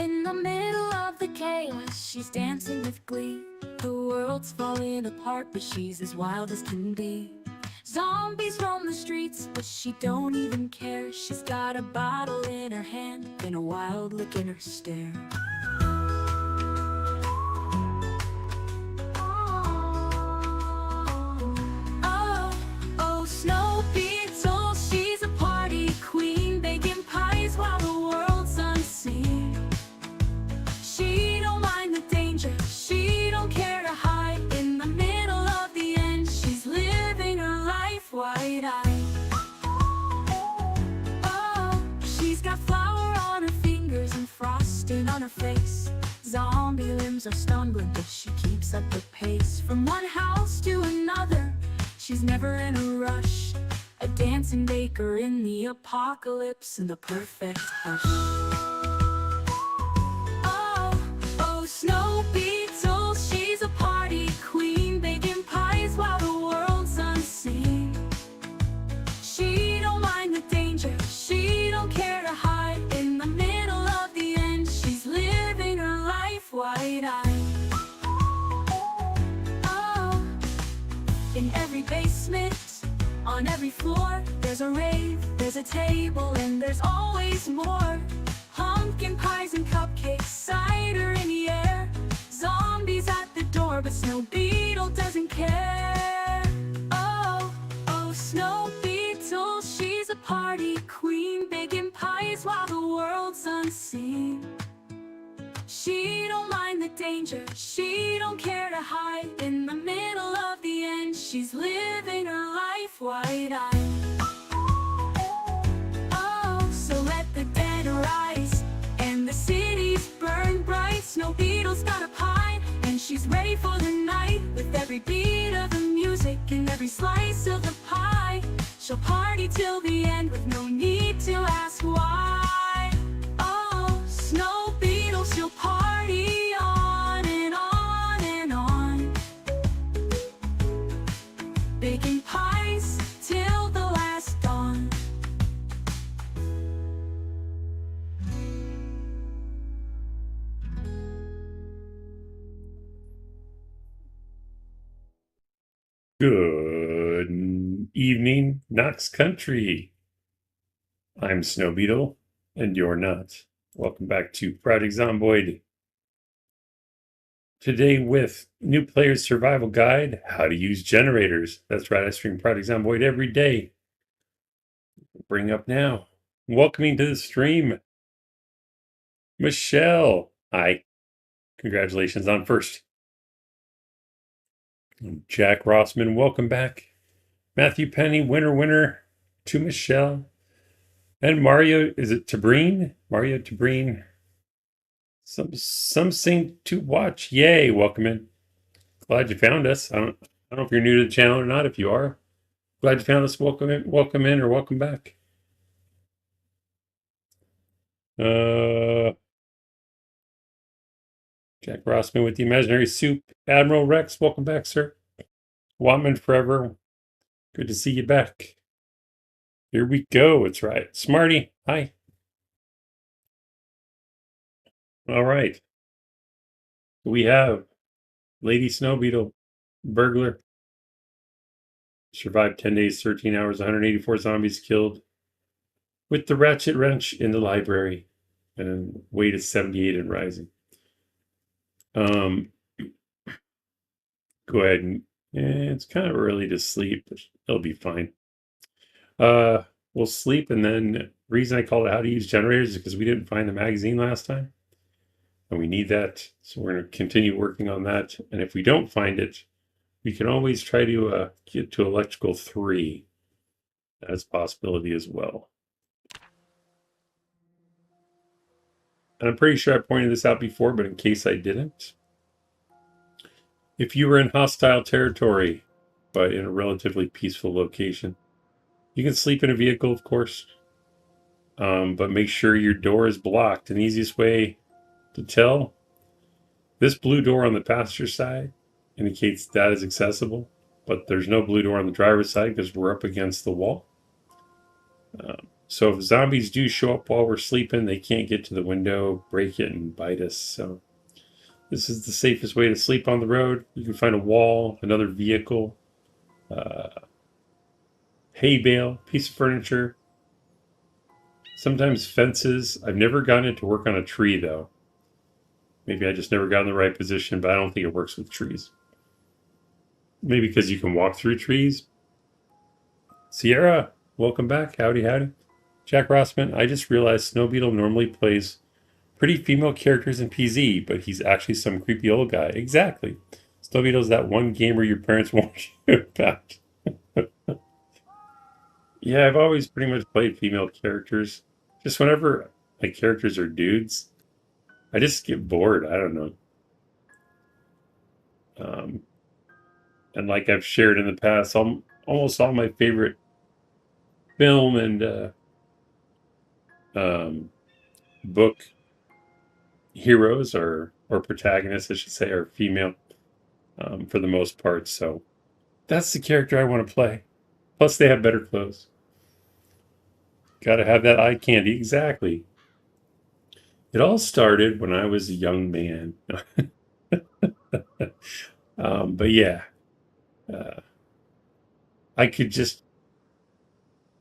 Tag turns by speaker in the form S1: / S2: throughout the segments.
S1: In the middle of the chaos, she's dancing with glee. The world's falling apart, but she's as wild as can be. Zombies roam the streets, but she don't even care. She's got a bottle in her hand and a wild look in her stare. Oh, Snow Beetle, she's a party queen, baking pies while the world's unseen. She don't mind the danger, she don't care to hide. In the middle of the end, she's living her life wide-eyed. Oh, she's got flour on her fingers and frosting on her face. Zombie limbs are stumbling, but she keeps up the pace. From one house to another, she's never in a rush. A dancing baker in the apocalypse in the perfect hush. Oh, Snow Beetle, she's a party queen, baking pies while the world's unseen. She don't mind the danger, she don't care to hide. In the middle of the end, she's living her life wide-eyed. Oh, in every basement, on every floor, there's a rave, there's a table, and there's always more. Pumpkin pies and cupcakes, cider in the air. Zombies at the door, but Snow Beetle doesn't care. Oh, Snow Beetle, she's a party queen, baking pies while the world's unseen. She don't mind the danger, she don't care to hide. In the middle of the end, she's living her life wide-eyed. Oh, so let the dead rise and the cities burn bright. Snow Beetle's got a pie and she's ready for the night. With every beat of the music and every slice of the pie, she'll party till the end with no need to ask why. Oh, Snow Beetle, she'll party on and on and on, baking pies till the last dawn.
S2: Good evening, Knox Country. I'm Snow Beetle, and you're not. Welcome back to Project Zomboid. Today with New Player's Survival Guide, How to Use Generators. That's right, I stream Project Zomboid every day. Bring up now. Welcoming to the stream, Michelle. Hi. Congratulations on first. Jack Rossman, welcome back. Matthew Penny, winner to Michelle. And Mario, is it Tabreen? Mario Tabreen. Something to watch. Yay, welcome in. Glad you found us. I don't know if you're new to the channel or not. If you are, glad you found us. Welcome in, or welcome back. Jack Rossman with the Imaginary Soup. Admiral Rex, welcome back, sir. Watman forever. Good to see you back. Here we go. It's right. Smarty, hi. All right. We have Lady Snow Beetle, burglar. Survived 10 days, 13 hours, 184 zombies killed. With the ratchet wrench in the library. And weight is 78 and rising. Go ahead and it's kind of early to sleep, but it'll be fine. We'll sleep, and then the reason I called it How to Use Generators is because we didn't find the magazine last time. And we need that, so we're going to continue working on that. And if we don't find it, we can always try to get to Electrical 3. That's a possibility as well. And I'm pretty sure I pointed this out before, but in case I didn't, if you were in hostile territory, but in a relatively peaceful location, you can sleep in a vehicle, of course, but make sure your door is blocked. And the easiest way to tell, this blue door on the passenger side indicates that is accessible, but there's no blue door on the driver's side because we're up against the wall. So if zombies do show up while we're sleeping, they can't get to the window, break it, and bite us. So this is the safest way to sleep on the road. You can find a wall, another vehicle, uh, hay bale, piece of furniture, sometimes fences. I've never gotten it to work on a tree, though. Maybe I just never got in the right position, but I don't think it works with trees. Maybe because you can walk through trees. Sierra, welcome back. Howdy, howdy. Jack Rossman, I just realized Snow Beetle normally plays pretty female characters in PZ, but he's actually some creepy old guy. Exactly. Snow Beetle's that one gamer your parents won't you about. Yeah, I've always pretty much played female characters. Just whenever my characters are dudes, I just get bored. I don't know. Um, and like I've shared in the past, almost all my favorite film and um, book heroes or protagonists, I should say, are female for the most part. So that's the character I want to play. Plus, they have better clothes. Got to have that eye candy. Exactly. It all started when I was a young man. But yeah, uh, I could just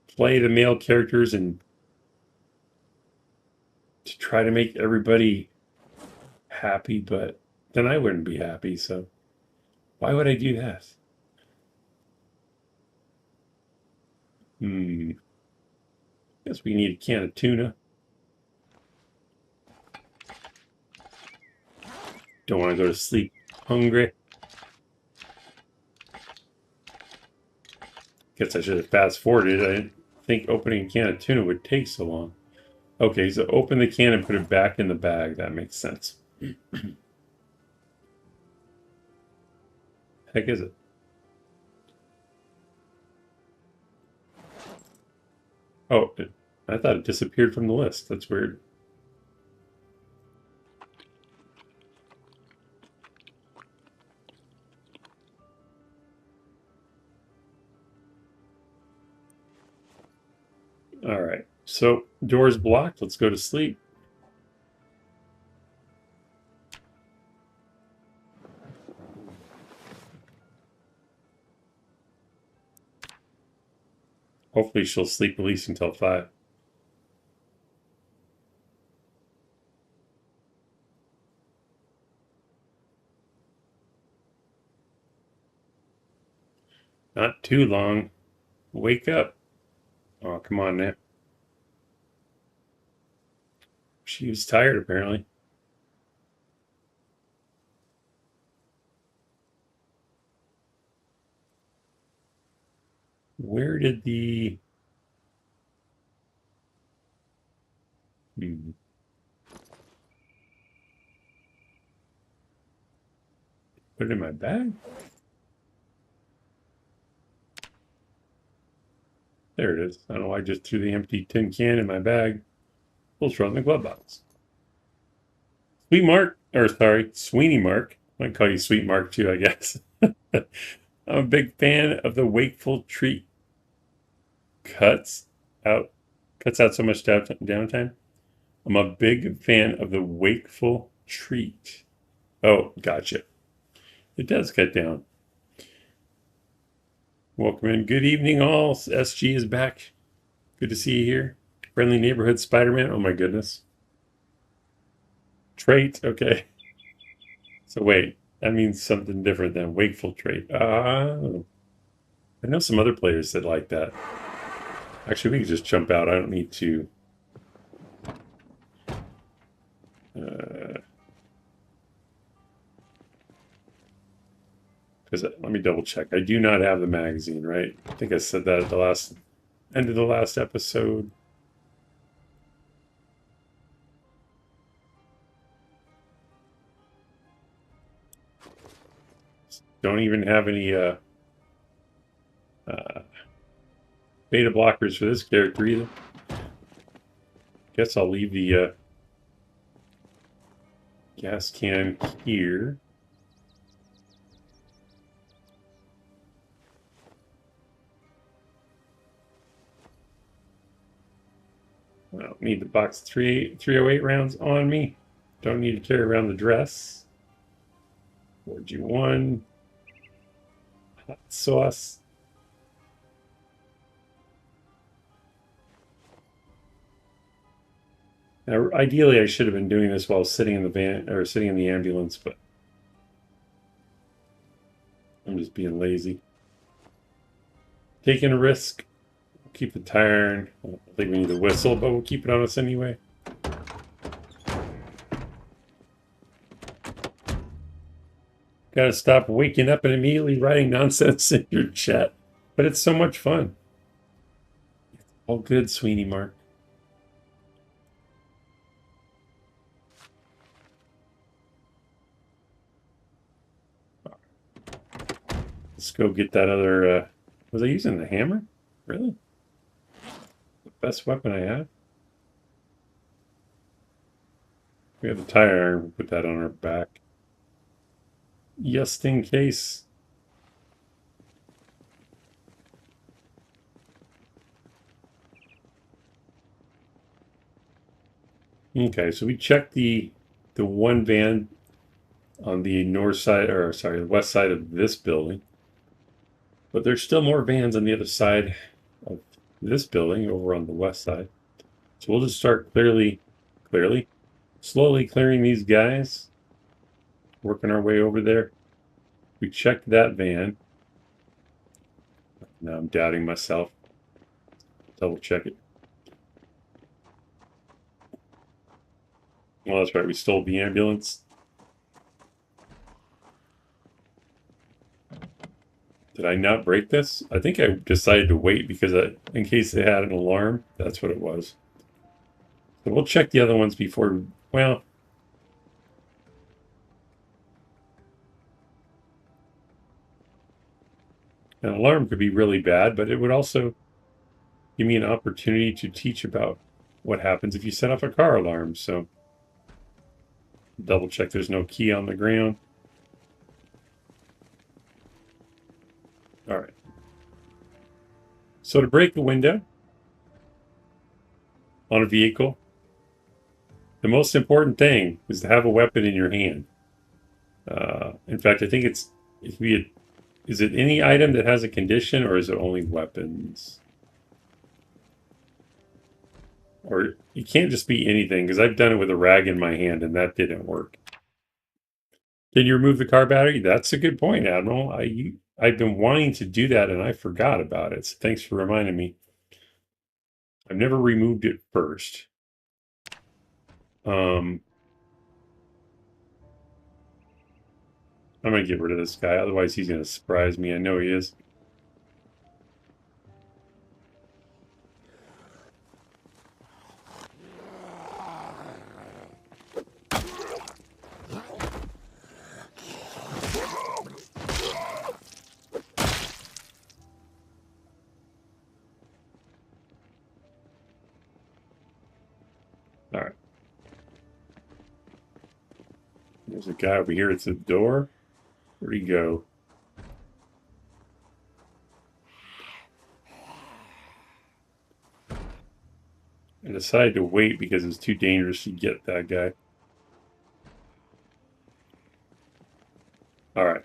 S2: play the male characters and to try to make everybody happy, but then I wouldn't be happy. So why would I do that? Guess we need a can of tuna. Don't want to go to sleep hungry. Guess I should have fast forwarded. I didn't think opening a can of tuna would take so long. Okay, so open the can and put it back in the bag. That makes sense. Heck is it? Oh, I thought it disappeared from the list. That's weird. All right. So door's blocked. Let's go to sleep. Hopefully she'll sleep at least until 5. Not too long. Wake up. Oh, come on now. She was tired apparently. Where did the hmm, put it in my bag? There it is. I don't know. I just threw the empty tin can in my bag. We'll throw it in the glove box. Sweet Mark, or sorry, Sweeney Mark. I might call you Sweet Mark too, I guess. I'm a big fan of the wakeful treat. Cuts out, cuts out so much downtime. I'm a big fan of the wakeful treat. Oh, gotcha. It does cut down. Welcome in. Good evening, all. SG is back. Good to see you here. Friendly neighborhood Spider-Man. Oh my goodness. Trait. Okay. So wait, that means something different than wakeful trait. I know some other players that like that. Actually, we can just jump out. I don't need to. Because let me double check. I do not have the magazine, right? I think I said that at the end of the last episode. Don't even have any uh, beta blockers for this character either. Guess I'll leave the gas can here. I don't need the box 308 rounds on me. Don't need to carry around the dress. 4G1. Hot sauce. Now, ideally, I should have been doing this while sitting in the van or sitting in the ambulance, but I'm just being lazy. Taking a risk. Keep the tire iron. I don't think we need the whistle, but we'll keep it on us anyway. Gotta stop waking up and immediately writing nonsense in your chat. But it's so much fun. All good, Sweeney Mark. Let's go get that other. Was I using the hammer? Really? The best weapon I have? We have the tire iron. We'll put that on our back. Just in case. Okay, so we checked the one van on the north side, or sorry, the west side of this building. But there's still more vans on the other side of this building over on the west side. So we'll just start slowly clearing these guys. Working our way over there. We checked that van. Now I'm doubting myself. Double check it. Well, that's right. We stole the ambulance. Did I not break this? I think I decided to wait because in case they had an alarm, that's what it was. So we'll check the other ones before, well, an alarm could be really bad, but it would also give me an opportunity to teach about what happens if you set off a car alarm. So double check there's no key on the ground. All right. So to break the window on a vehicle, the most important thing is to have a weapon in your hand. In fact, I think is it any item that has a condition, or is it only weapons? Or it can't just be anything, because I've done it with a rag in my hand and that didn't work. Can you remove the car battery? That's a good point, Admiral. I've been wanting to do that and I forgot about it. So thanks for reminding me. I've never removed it first. I'm going to get rid of this guy. Otherwise, he's going to surprise me. I know he is. All right. There's a guy over here at the door. Where'd he go? I decided to wait because it's too dangerous to get that guy. All right.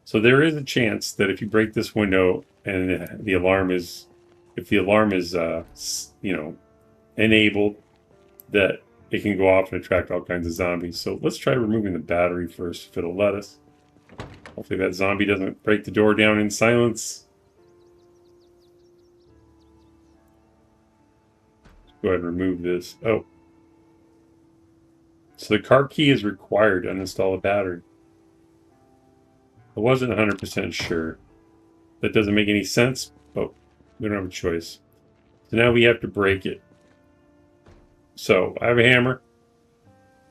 S2: So there is a chance that if you break this window and the alarm is, enabled, that it can go off and attract all kinds of zombies. So let's try removing the battery first, if it'll let us. Hopefully that zombie doesn't break the door down in silence. Let's go ahead and remove this. Oh. So the car key is required to uninstall a battery. I wasn't 100% sure. That doesn't make any sense, but we don't have a choice. So now we have to break it. So I have a hammer.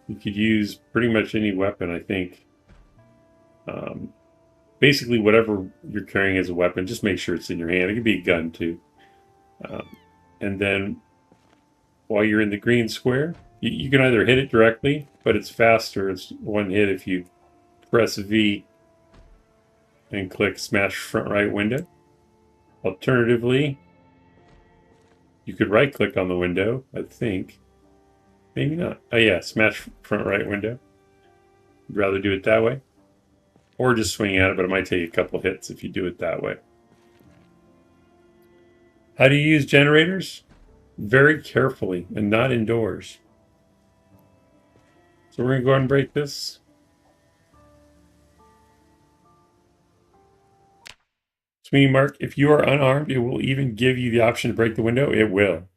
S2: You could use pretty much any weapon, I think. Basically, whatever you're carrying as a weapon, just make sure it's in your hand. It could be a gun too. And then while you're in the green square, you can either hit it directly, but it's faster. It's one hit if you press V and click smash front right window. Alternatively, You could right click on the window, I think. Maybe not. Oh yeah, smash front right window. I'd rather do it that way. Or just swing at it, but it might take a couple hits if you do it that way. How do you use generators? Very carefully and not indoors. So we're going to go ahead and break this. Sweeney Mark, if you are unarmed, it will even give you the option to break the window. It will.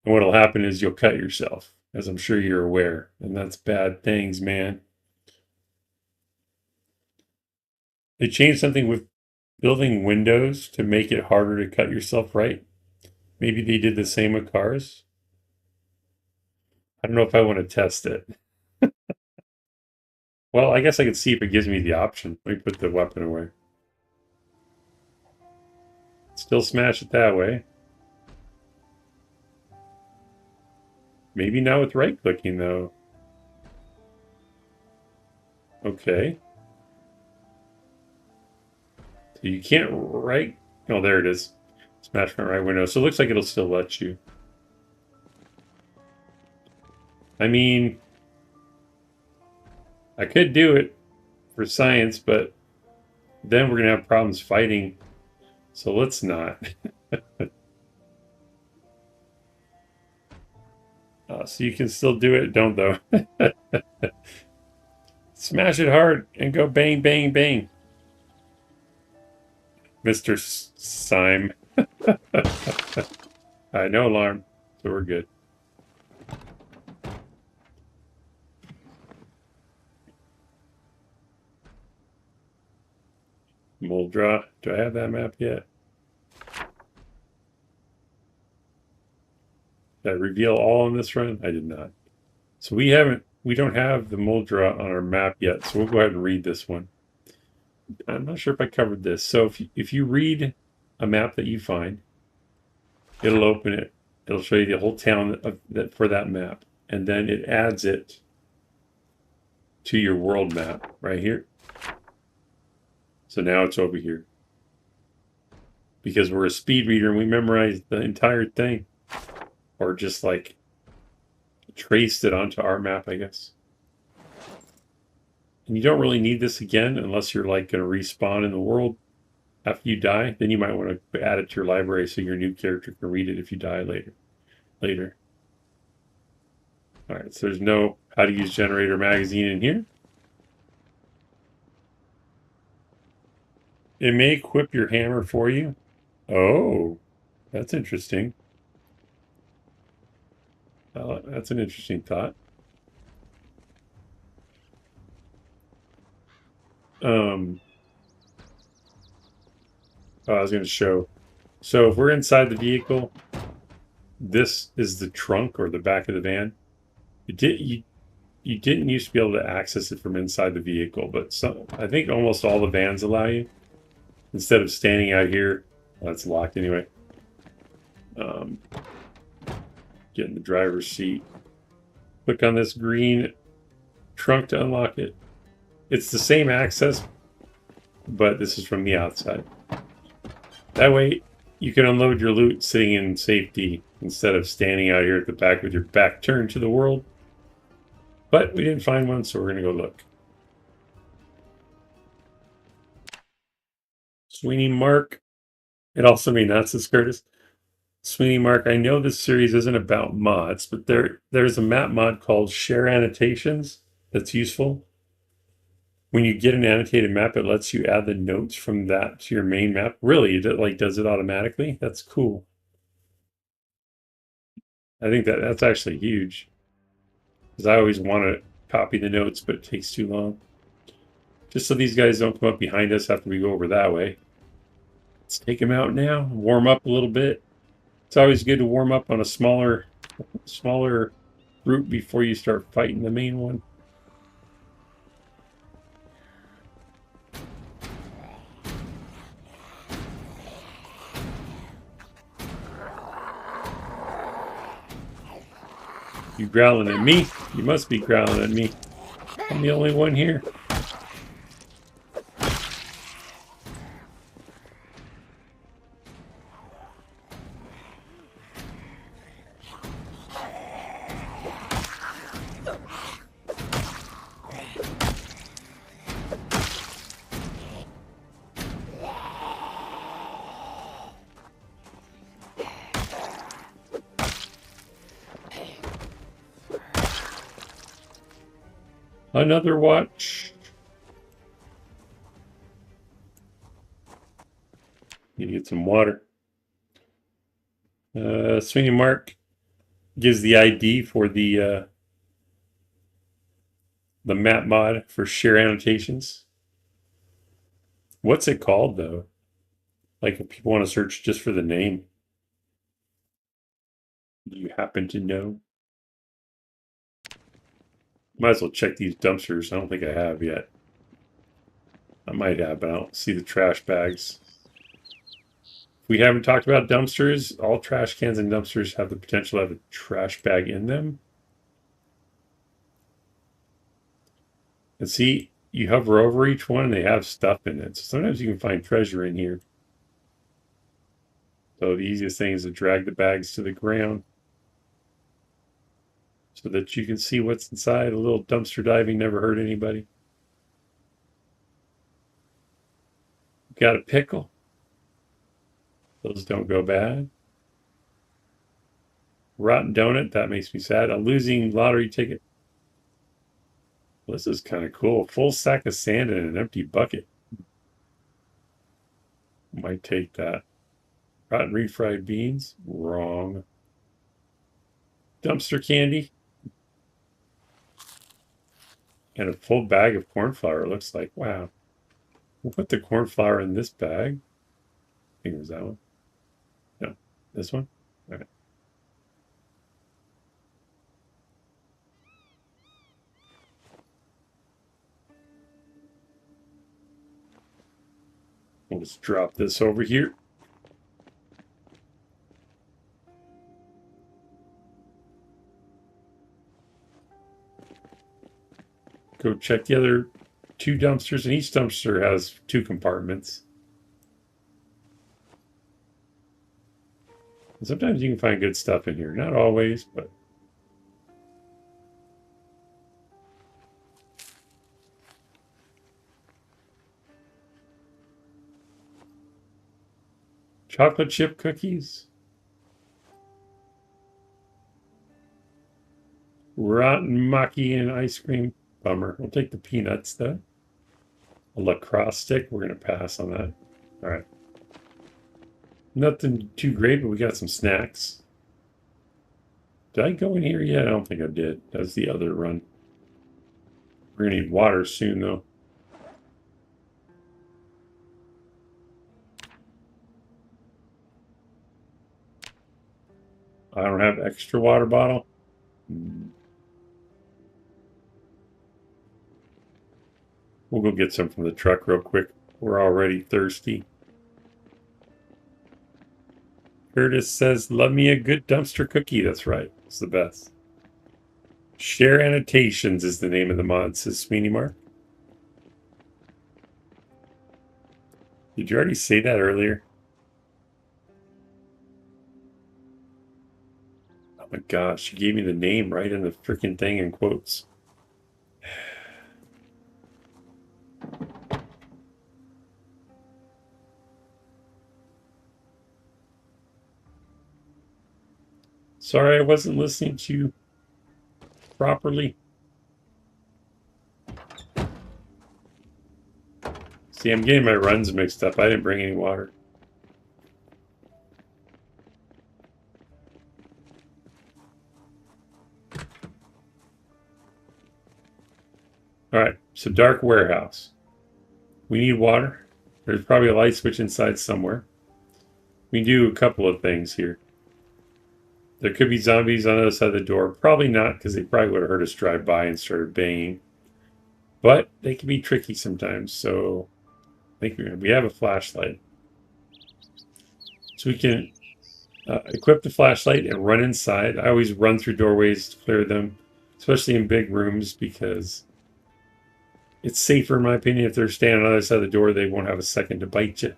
S2: And what'll happen is you'll cut yourself, as I'm sure you're aware. And that's bad things, man. They changed something with building windows to make it harder to cut yourself, right? Maybe they did the same with cars. I don't know if I want to test it. Well, I guess I could see if it gives me the option. Let me put the weapon away. Still smash it that way. Maybe not with right clicking though. Okay. So you can't right. Oh, there it is. Smash front right window. So it looks like it'll still let you. I mean, I could do it for science, but then we're going to have problems fighting. So let's not. So you can still do it, don't though. Smash it hard and go bang, bang, bang. Mr. Syme. Alright, no alarm. So we're good. Mold draw. Do I have that map yet? Did I reveal all in this run? I did not. So we don't have the mold draw on our map yet, so we'll go ahead and read this one. I'm not sure if I covered this. So if you read a map that you find, it'll open it. It'll show you the whole town for that map. And then it adds it to your world map right here. So now it's over here. Because we're a speed reader and we memorized the entire thing. Or just like traced it onto our map, I guess. And you don't really need this again unless you're like going to respawn in the world after you die. Then you might want to add it to your library so your new character can read it if you die later. All right, so there's no how to use generator magazine in here. It may equip your hammer for you. Oh, that's interesting. That's an interesting thought. I was going to show. So if we're inside the vehicle, this is the trunk or the back of the van. You didn't used to be able to access it from inside the vehicle, but I think almost all the vans allow you. Instead of standing out here, well, that's locked anyway. Get in the driver's seat. Click on this green trunk to unlock it. It's the same access, but this is from the outside. That way, you can unload your loot sitting in safety instead of standing out here at the back with your back turned to the world. But we didn't find one, so we're going to go look. Sweeney Mark. It also may not says Curtis. Sweeney Mark, I know this series isn't about mods, but there's a map mod called Share Annotations that's useful. When you get an annotated map, it lets you add the notes from that to your main map. Really, it does it automatically. That's cool. I think that's actually huge. Because I always want to copy the notes, but it takes too long. Just so these guys don't come up behind us after we go over that way. Let's take them out now. Warm up a little bit. It's always good to warm up on a smaller route before you start fighting the main one. You growling at me? You must be growling at me. I'm the only one here. Another watch. Need to get some water. Swinging Mark gives the ID for the map mod for share annotations. What's it called though? Like if people want to search just for the name. Do you happen to know? Might as well check these dumpsters. I don't think I have yet. I might have, but I don't see the trash bags. We haven't talked about dumpsters. All trash cans and dumpsters have the potential to have a trash bag in them. And see, you hover over each one and they have stuff in it. So sometimes you can find treasure in here. So the easiest thing is to drag the bags to the ground so that you can see what's inside. A little dumpster diving never hurt anybody. Got a pickle. Those don't go bad. Rotten donut, that makes me sad. A losing lottery ticket. Well, this is kind of cool. Full sack of sand in an empty bucket. Might take that. Rotten refried beans. Wrong. Dumpster candy. And a full bag of corn flour, it looks like. Wow. We'll put the corn flour in this bag. I think it was that one. No, this one? All right. We'll just drop this over here. Go check the other two dumpsters, and each dumpster has 2 compartments. And sometimes you can find good stuff in here. Not always, but... chocolate chip cookies. Rotten maki and ice cream. Bummer. We'll take the peanuts though. A lacrosse stick. We're going to pass on that. All right. Nothing too great, but we got some snacks. Did I go in here yet? I don't think I did. That's the other run. We're going to need water soon though. I don't have extra water bottle. We'll go get some from the truck real quick. We're already thirsty. Curtis says, love me a good dumpster cookie. That's right. It's the best. Share Annotations is the name of the mod, says Sweeney Mark. Did you already say that earlier? Oh my gosh, you gave me the name right in the freaking thing in quotes. Sorry, I wasn't listening to you properly. See, I'm getting my runs mixed up. I didn't bring any water. All right, so dark warehouse. We need water. There's probably a light switch inside somewhere. We do a couple of things here. There could be zombies on the other side of the door. Probably not, because they probably would have heard us drive by and started banging. But they can be tricky sometimes, so I think we have a flashlight. So we can equip the flashlight and run inside. I always run through doorways to clear them, especially in big rooms, because it's safer, in my opinion. If they're standing on the other side of the door, they won't have a second to bite you.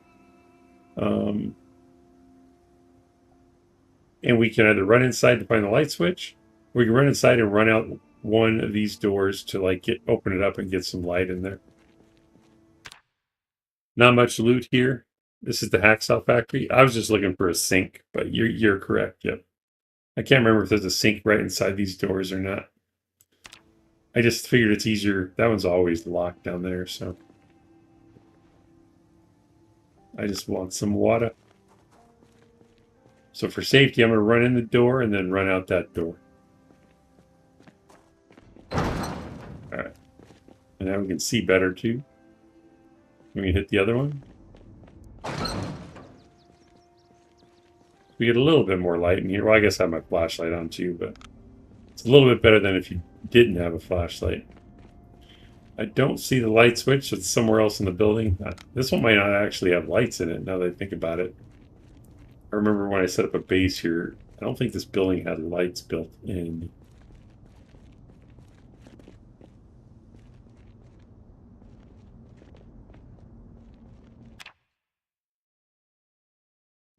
S2: And we can either run inside to find the light switch, or we can run inside and run out one of these doors to like open it up and get some light in there. Not much loot here. This is the Hacksaw Factory. I was just looking for a sink, but you're correct. Yep. I can't remember if there's a sink right inside these doors or not. I just figured it's easier. That one's always locked down there, so I just want some water. So for safety, I'm going to run in the door and then run out that door. Alright. And now we can see better, too. We can hit the other one. We get a little bit more light in here. Well, I guess I have my flashlight on, too, but it's a little bit better than if you didn't have a flashlight. I don't see the light switch. It's somewhere else in the building. This one might not actually have lights in it, now that I think about it. I remember when I set up a base here, I don't think this building had lights built in.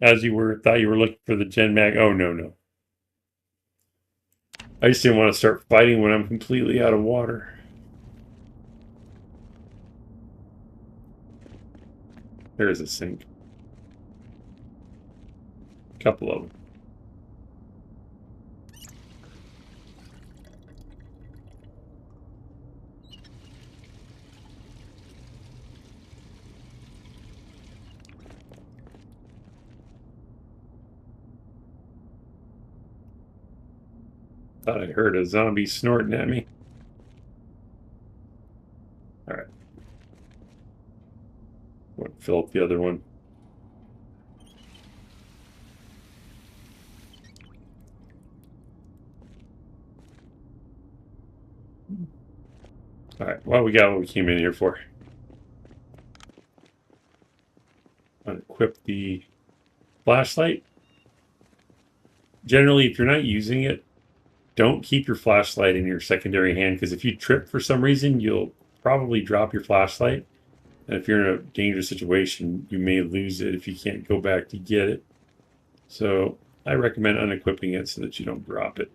S2: As you were, thought you were looking for the Gen Mag. Oh, no. I just didn't want to start fighting when I'm completely out of water. There's a sink. Couple of them. Thought I heard a zombie snorting at me. Alright. Fill up the other one. Alright, well, we got what we came in here for. Unequip the flashlight. Generally, if you're not using it, don't keep your flashlight in your secondary hand, because if you trip for some reason, you'll probably drop your flashlight. And if you're in a dangerous situation, you may lose it if you can't go back to get it. So I recommend unequipping it so that you don't drop it.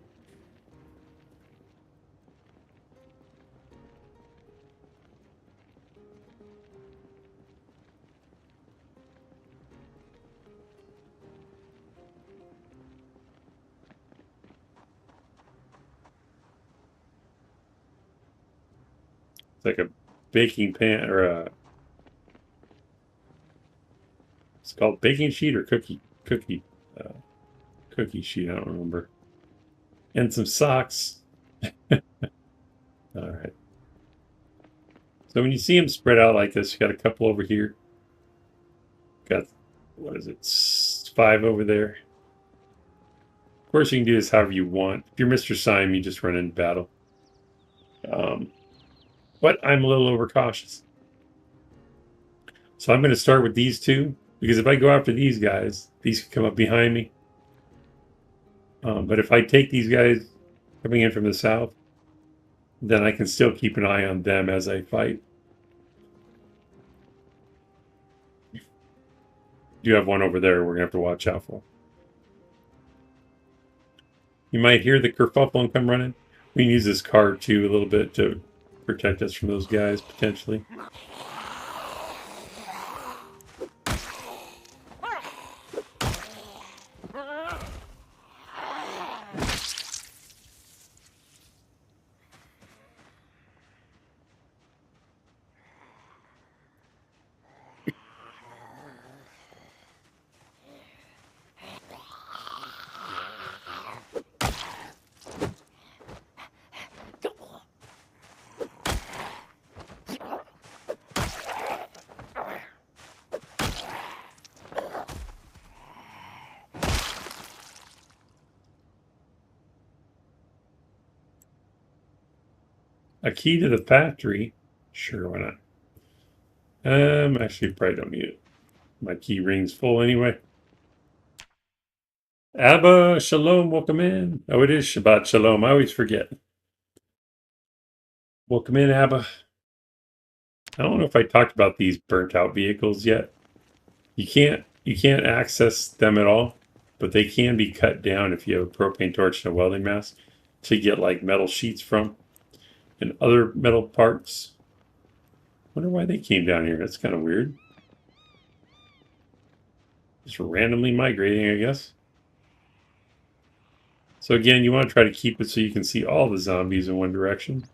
S2: It's like a baking pan, or a, it's called baking sheet or cookie sheet. I don't remember. And some socks. All right. So when you see them spread out like this, you got a couple over here. Got, what is it, 5 over there. Of course, you can do this however you want. If you're Mr. Syme, you just run into battle. But I'm a little overcautious. So I'm going to start with these two, because if I go after these guys, these can come up behind me. But if I take these guys coming in from the south, then I can still keep an eye on them as I fight. You have one over there we're going to have to watch out for. You might hear the kerfuffle come running. We can use this car too a little bit to protect us from those guys, potentially. A key to the factory? Sure, why not? Actually, probably don't need it. My key ring's full anyway. Abba, shalom, welcome in. Oh, it is Shabbat shalom. I always forget. Welcome in, Abba. I don't know if I talked about these burnt out vehicles yet. You can't access them at all, but they can be cut down if you have a propane torch and a welding mask to get like metal sheets from. And other metal parts. Wonder why they came down here. That's kind of weird. Just randomly migrating, I guess. So again, you want to try to keep it so you can see all the zombies in one direction.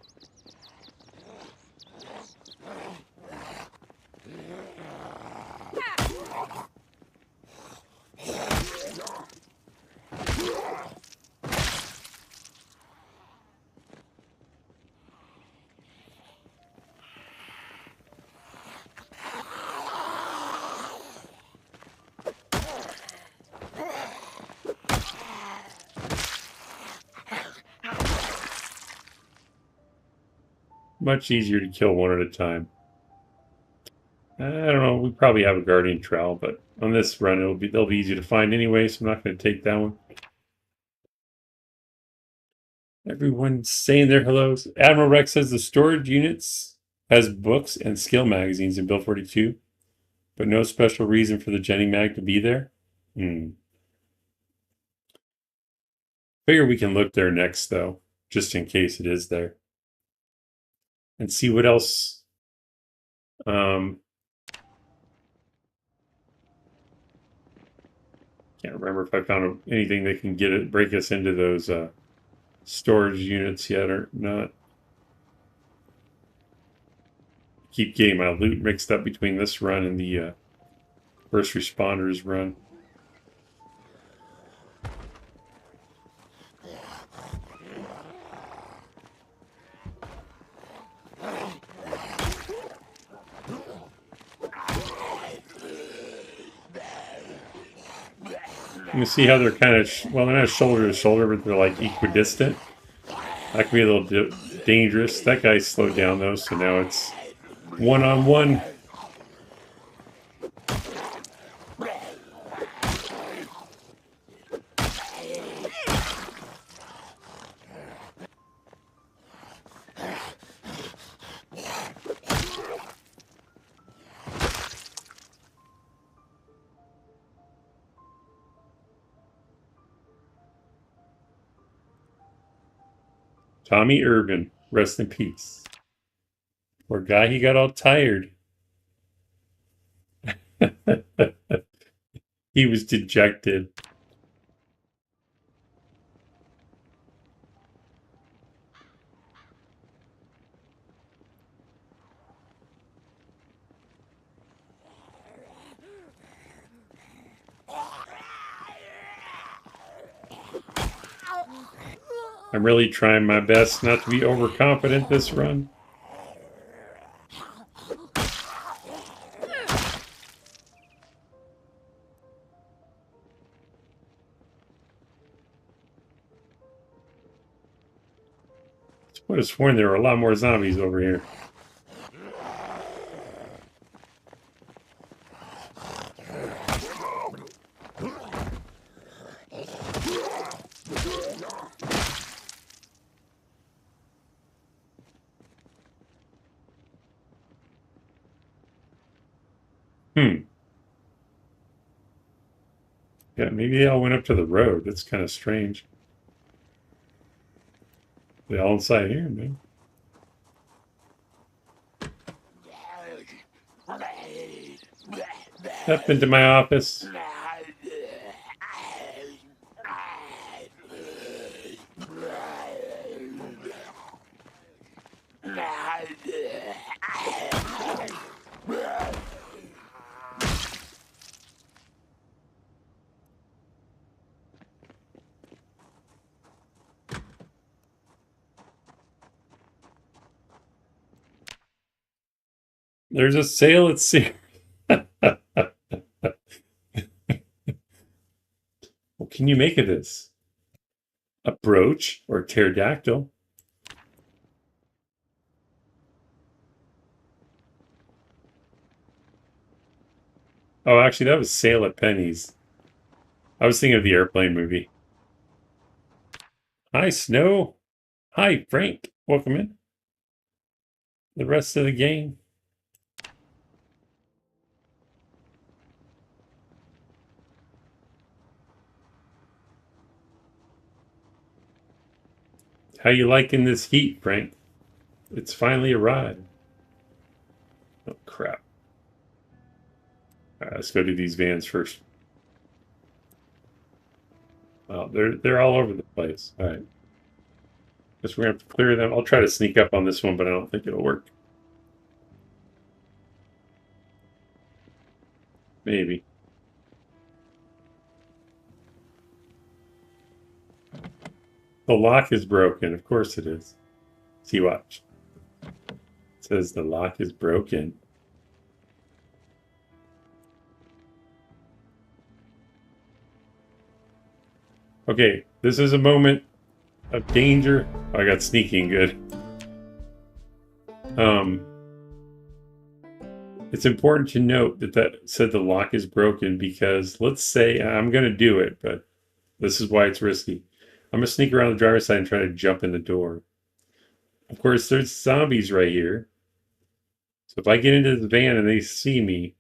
S2: Much easier to kill one at a time. I don't know. We probably have a guardian trowel, but on this run, they'll be easy to find anyway, so I'm not going to take that one. Everyone's saying their hellos. Admiral Rex says the storage units has books and skill magazines in Build 42, but no special reason for the Jenny Mag to be there. Figure we can look there next, though, just in case it is there. And see what else. Can't remember if I found anything that can break us into those storage units yet or not. Keep getting my loot mixed up between this run and the first responders run. You can see how they're kind of, well, they're not shoulder to shoulder, but they're like equidistant. That can be a little dangerous. That guy slowed down though, so now it's one-on-one. Tommy Irvin, rest in peace. Poor guy, he got all tired. He was dejected. I'm really trying my best not to be overconfident this run. I would have sworn there were a lot more zombies over here. Yeah, maybe they all went up to the road. That's kind of strange. They all inside here, man. Up into my office. There's a sale at Sears. What can you make of this? A brooch or a pterodactyl? Oh, actually, that was Sale at Penny's. I was thinking of the airplane movie. Hi, Snow. Hi, Frank. Welcome in. The rest of the gang. How you liking this heat, Frank? It's finally arrived. Oh, crap. All right, let's go do these vans first. Well, they're all over the place. All right. Guess we're going to have to clear them. I'll try to sneak up on this one, but I don't think it'll work. Maybe. The lock is broken. Of course it is. See, watch. It says the lock is broken. Okay, this is a moment of danger. Oh, I got sneaking good. It's important to note that said the lock is broken because let's say I'm going to do it, but this is why it's risky. I'm going to sneak around the driver's side and try to jump in the door. Of course, there's zombies right here. So if I get into the van and they see me,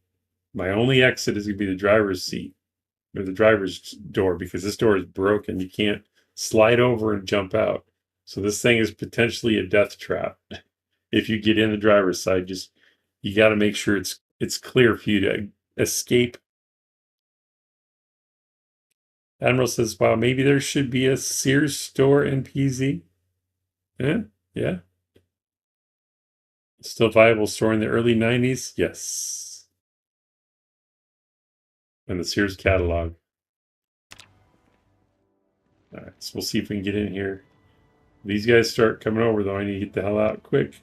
S2: my only exit is going to be the driver's seat or the driver's door because this door is broken. You can't slide over and jump out. So this thing is potentially a death trap. If you get in the driver's side, you got to make sure it's clear for you to escape. Admiral says, "Wow, maybe there should be a Sears store in PZ." Yeah. Still viable store in the early 90s? Yes. And the Sears catalog. All right, so we'll see if we can get in here. These guys start coming over, though. I need to get the hell out quick.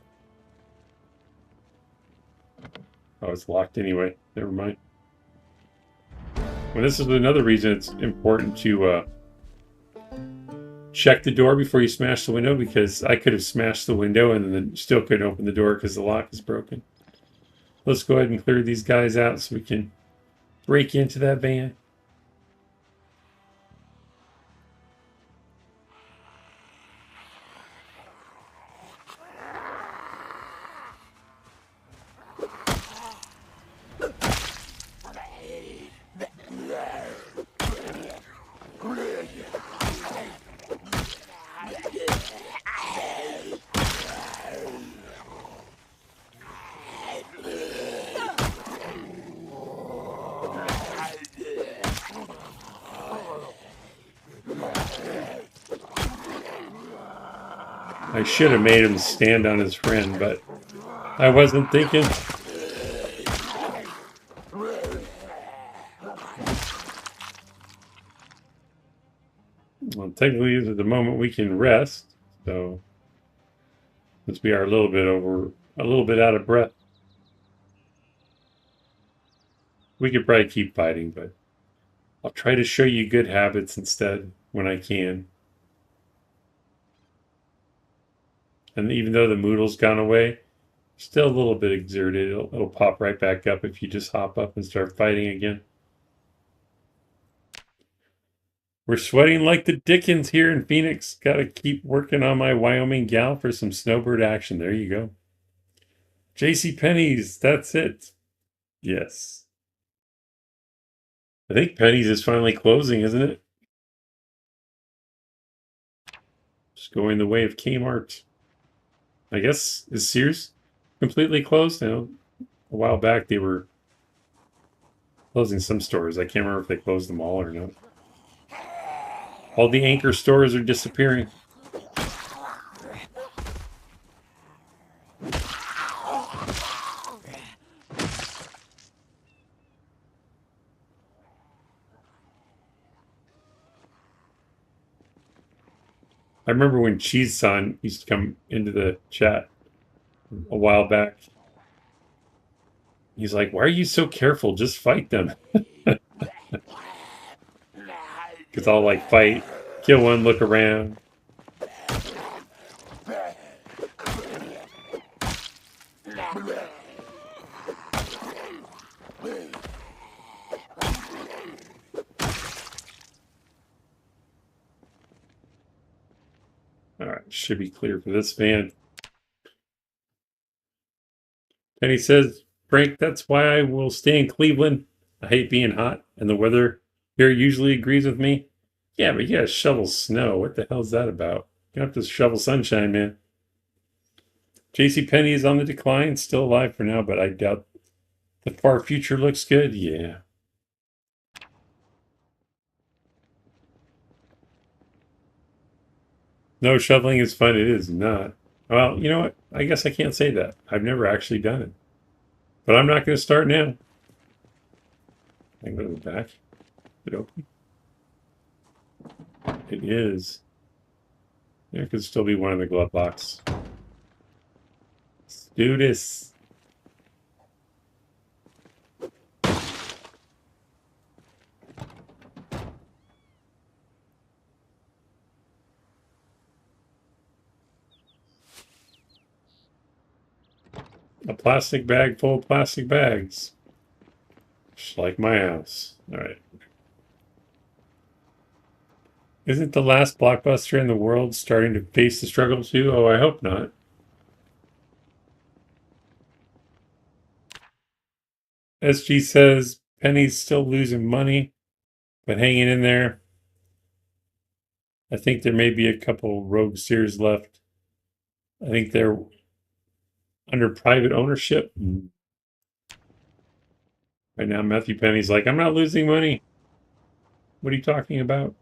S2: Oh, it's locked anyway. Never mind. Well, this is another reason it's important to check the door before you smash the window, because I could have smashed the window and then still couldn't open the door because the lock is broken. Let's go ahead and clear these guys out so we can break into that van. I should have made him stand on his friend, but I wasn't thinking. Well, technically, this is the moment we can rest. So, since we are a little bit out of breath, we could probably keep fighting, but I'll try to show you good habits instead when I can. And even though the moodle's gone away, still a little bit exerted. It'll pop right back up if you just hop up and start fighting again. We're sweating like the dickens here in Phoenix. Got to keep working on my Wyoming gal for some snowbird action. There you go. JCPenney's, that's it. Yes. I think Penny's is finally closing, isn't it? Just going the way of Kmart. I guess, is Sears completely closed? Now, a while back they were closing some stores. I can't remember if they closed them all or not. All the anchor stores are disappearing. I remember when Cheese Son used to come into the chat a while back. He's like, "Why are you so careful? Just fight them." Because I'll like fight, kill one, look around. All right, should be clear for this van. And he says, "Frank, that's why I will stay in Cleveland. I hate being hot, and the weather here usually agrees with me." Yeah, but you gotta shovel snow. What the hell's that about? You have to shovel sunshine, man. JCPenney is on the decline, still alive for now, but I doubt the far future looks good. Yeah. No, shoveling is fun. It is not. Well, you know what? I guess I can't say that. I've never actually done it. But I'm not going to start now. I can go to the back. Is it open? It is. There could still be one in the glove box. Let's do this. A plastic bag full of plastic bags. Just like my house. Alright. Isn't the last blockbuster in the world starting to face the struggle too? Oh, I hope not. SG says Penny's still losing money, but hanging in there. I think there may be a couple Rogue Sears left. I think they're under private ownership. Right now, Matthew Penny's like, I'm not losing money. What are you talking about?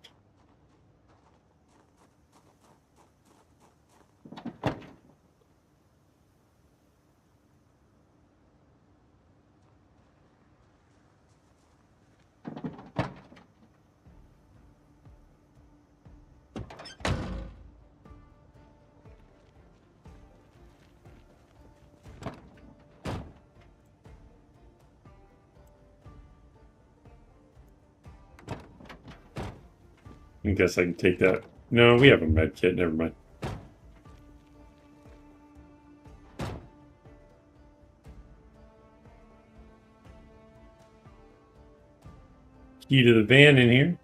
S2: I guess I can take that. No, we have a med kit. Never mind. Key to the van in here.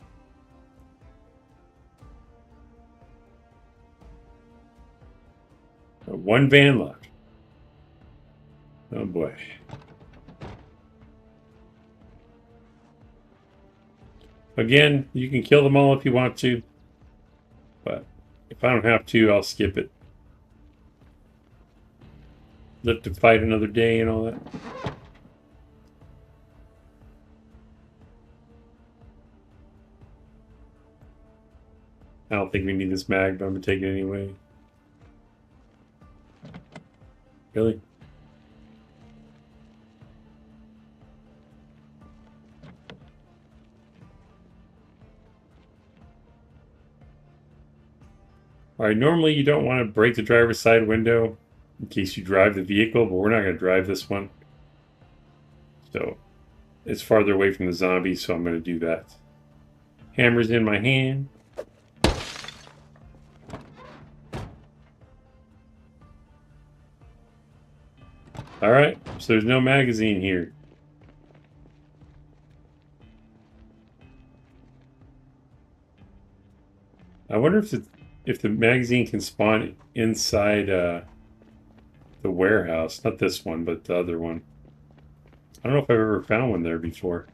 S2: One van left. Oh boy. Again, you can kill them all if you want to, but if I don't have to, I'll skip it. Live to fight another day and all that. I don't think we need this mag, but I'm gonna take it anyway. Really? All right, normally you don't want to break the driver's side window in case you drive the vehicle, but we're not going to drive this one. So it's farther away from the zombies, so I'm going to do that. Hammer's in my hand. All right, so there's no magazine here. I wonder if the magazine can spawn inside the warehouse. Not this one, but the other one. I don't know if I've ever found one there before.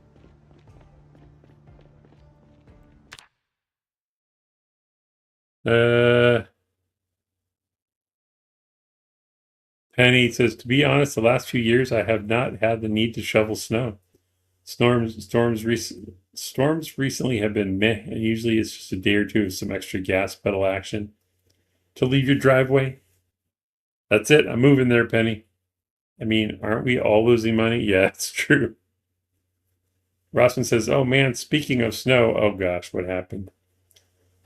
S2: Penny says, to be honest, the last few years I have not had the need to shovel snow. Storms recently have been meh, and usually it's just a day or two of some extra gas pedal action to leave your driveway. That's it. I'm moving there, Penny. I mean, aren't we all losing money? Yeah, it's true. Rossman says, oh man, speaking of snow, oh gosh, what happened?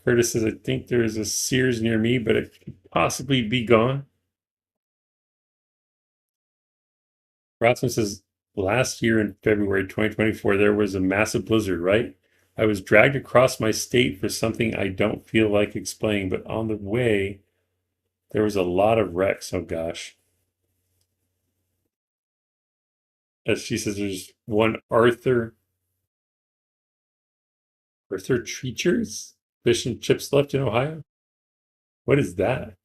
S2: Curtis says, I think there's a Sears near me, but it could possibly be gone. Rossman says, last year in February 2024, there was a massive blizzard, right? I was dragged across my state for something I don't feel like explaining, but on the way, there was a lot of wrecks. Oh gosh. As she says, there's one Arthur Treachers fish and chips left in Ohio. What is that?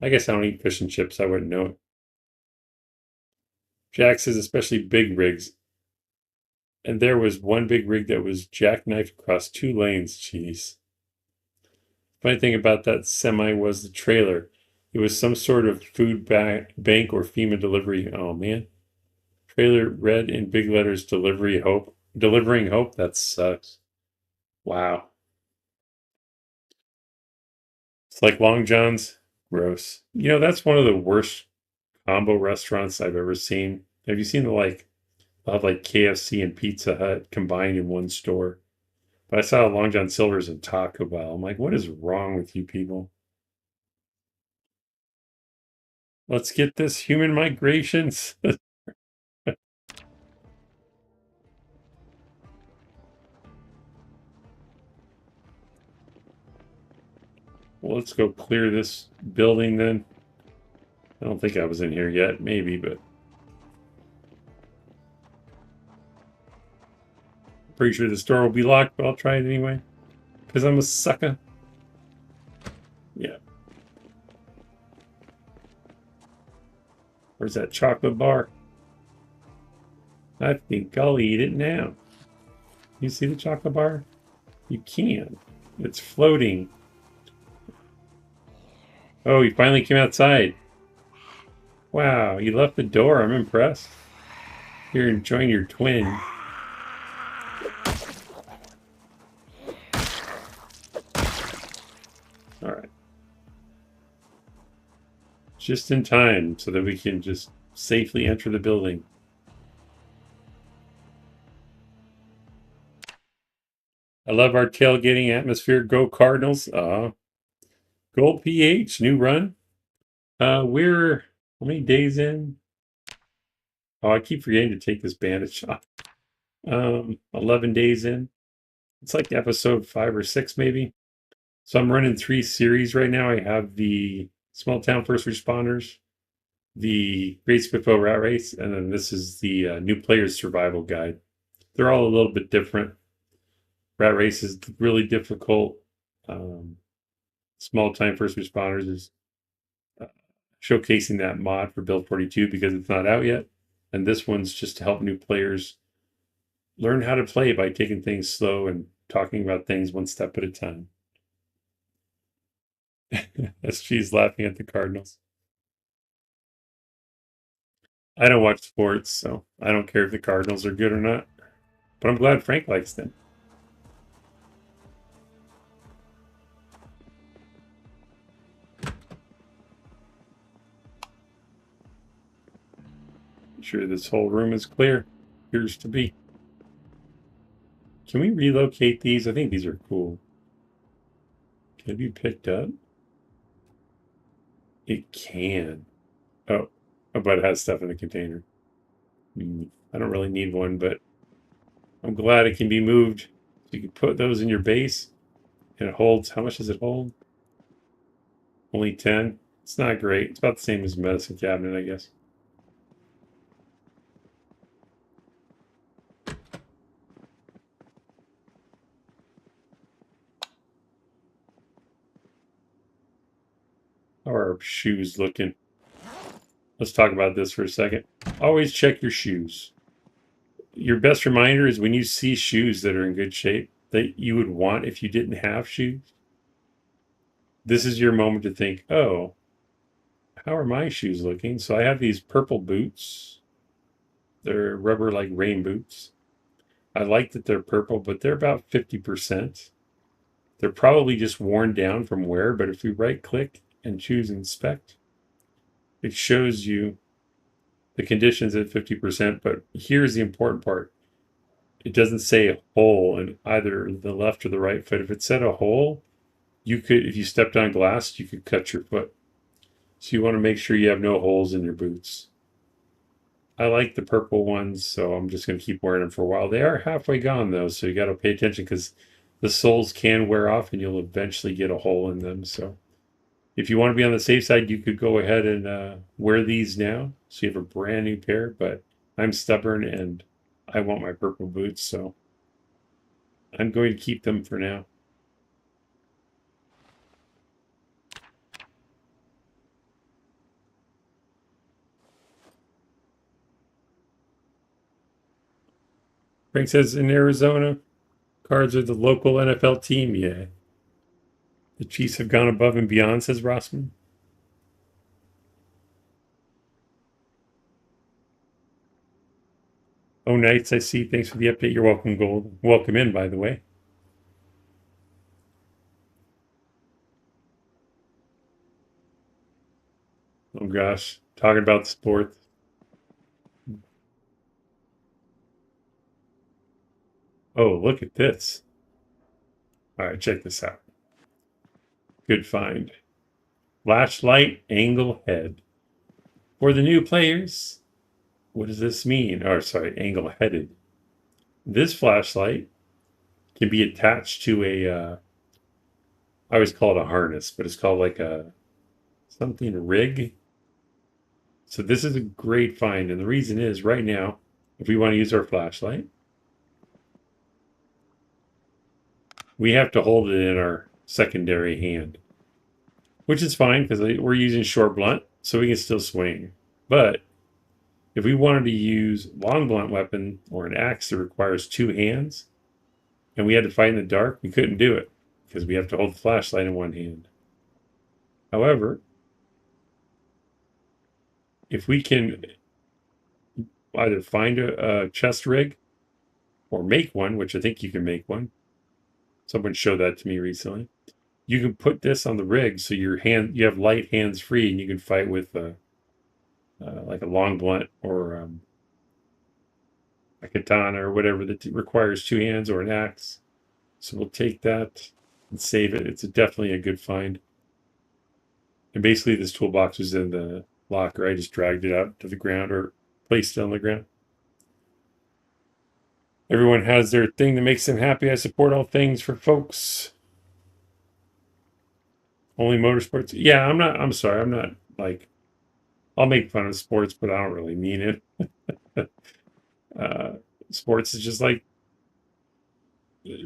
S2: I guess I don't eat fish and chips. I wouldn't know it. Jack says, especially big rigs. And there was one big rig that was jackknifed across 2 lanes. Jeez. Funny thing about that semi was the trailer. It was some sort of food bank or FEMA delivery. Oh man. Trailer read in big letters, delivering hope. That sucks. Wow. It's like Long John's. Gross. You know, that's one of the worst combo restaurants I've ever seen. Have you seen they'll have like KFC and Pizza Hut combined in one store? But I saw Long John Silver's and Taco Bell. I'm like, what is wrong with you people? Let's get this human migrations. Well, let's go clear this building then. I don't think I was in here yet, maybe, but pretty sure this door will be locked, but I'll try it anyway. Because I'm a sucker. Yeah. Where's that chocolate bar? I think I'll eat it now. You see the chocolate bar? You can. It's floating. Oh, he finally came outside. Wow, you left the door. I'm impressed. You're enjoying your twin. All right. Just in time so that we can just safely enter the building. I love our tailgating atmosphere. Go Cardinals. Gold PH, new run. We're how many days in? Oh, I keep forgetting to take this bandage off. 11 days in. It's like episode 5 or 6, maybe. So I'm running 3 series right now. I have the Small Town First Responders, the Great Spiffo Rat Race, and then this is the New Players Survival Guide. They're all a little bit different. Rat Race is really difficult. Small Time First Responders is showcasing that mod for Build 42 because it's not out yet. And this one's just to help new players learn how to play by taking things slow and talking about things one step at a time. SG's laughing at the Cardinals. I don't watch sports, so I don't care if the Cardinals are good or not. But I'm glad Frank likes them. Sure, this whole room is clear. Appears to be. Can we relocate these? I think these are cool. Can it be picked up? It can. Oh, but it has stuff in the container. I don't really need one, but I'm glad it can be moved. So you can put those in your base, and it holds. How much does it hold? Only 10. It's not great. It's about the same as a medicine cabinet, I guess. How are our shoes looking? Let's talk about this for a second. Always check your shoes. Your best reminder is when you see shoes that are in good shape that you would want if you didn't have shoes. This is your moment to think, oh, how are my shoes looking? So I have these purple boots. They're rubber like rain boots. I like that they're purple, but they're about 50%. They're probably just worn down from wear, but if you right click and choose inspect, it shows you the conditions at 50%. But here's the important part. It doesn't say a hole in either the left or the right foot. If it said a hole, you could, if you stepped on glass, you could cut your foot. So you want to make sure you have no holes in your boots. I like the purple ones, so I'm just going to keep wearing them for a while. They are halfway gone, though, so you got to pay attention because the soles can wear off and you'll eventually get a hole in them. So if you want to be on the safe side, you could go ahead and wear these now. So you have a brand new pair, but I'm stubborn and I want my purple boots, so I'm going to keep them for now. Frank says in Arizona, Cards are the local NFL team. Yeah. The Chiefs have gone above and beyond, says Rossman. Oh, Knights, I see. Thanks for the update. You're welcome, Gold. Welcome in, by the way. Oh, gosh. Talking about sports. Oh, look at this. All right, check this out. Good find. Flashlight angle head. For the new players, what does this mean? Or sorry, angle-headed. This flashlight can be attached to I always call it a harness, but it's called like a something rig. So this is a great find. And the reason is right now, if we want to use our flashlight, we have to hold it in our secondary hand, which is fine because we're using short blunt, so we can still swing. But if we wanted to use long blunt weapon or an axe that requires two hands, and we had to fight in the dark, we couldn't do it because we have to hold the flashlight in one hand. However, if we can either find a chest rig or make one, which I think you can make one. Someone showed that to me recently. You can put this on the rig so you have light hands free, and you can fight with like a long blunt or a katana or whatever that requires two hands or an axe. So we'll take that and save it. It's definitely a good find. And basically, this toolbox was in the locker. I just dragged it out to the ground or placed it on the ground. Everyone has their thing that makes them happy. I support all things for folks. Only motorsports. Yeah, I'm sorry. I'm not like, I'll make fun of sports, but I don't really mean it. Sports is just like,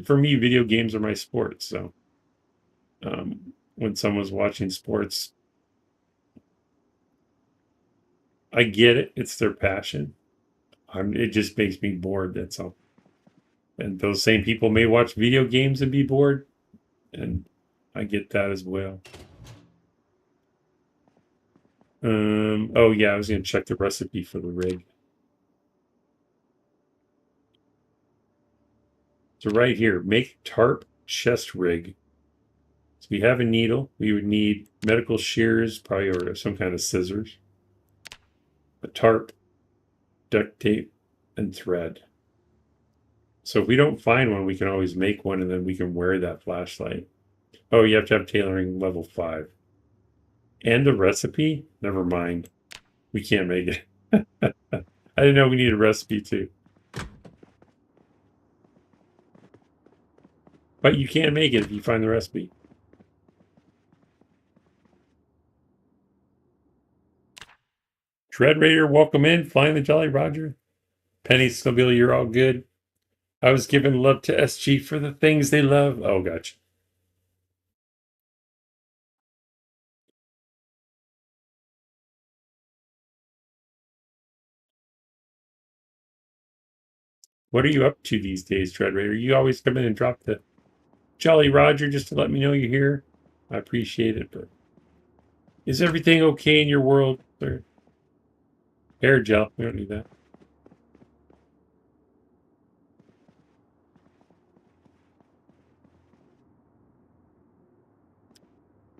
S2: for me, video games are my sports. So when someone's watching sports, I get it. It's their passion. It just makes me bored. That's all. And those same people may watch video games and be bored. And I get that as well. Oh yeah, I was going to check the recipe for the rig. So right here, make tarp chest rig. So we have a needle. We would need medical shears, probably, or some kind of scissors. A tarp, duct tape, and thread. So if we don't find one, we can always make one, and then we can wear that flashlight. Oh, you have to have tailoring level 5. And the recipe? Never mind. We can't make it. I didn't know we needed a recipe too. But you can make it if you find the recipe. Dread Raider, welcome in. Flying the Jolly Roger. Penny Scoville, you're all good. I was giving love to SG for the things they love. Oh, gotcha. What are you up to these days, Dread Raider? You always come in and drop the Jolly Roger just to let me know you're here. I appreciate it, but is everything okay in your world, sir? Hair gel. We don't need that.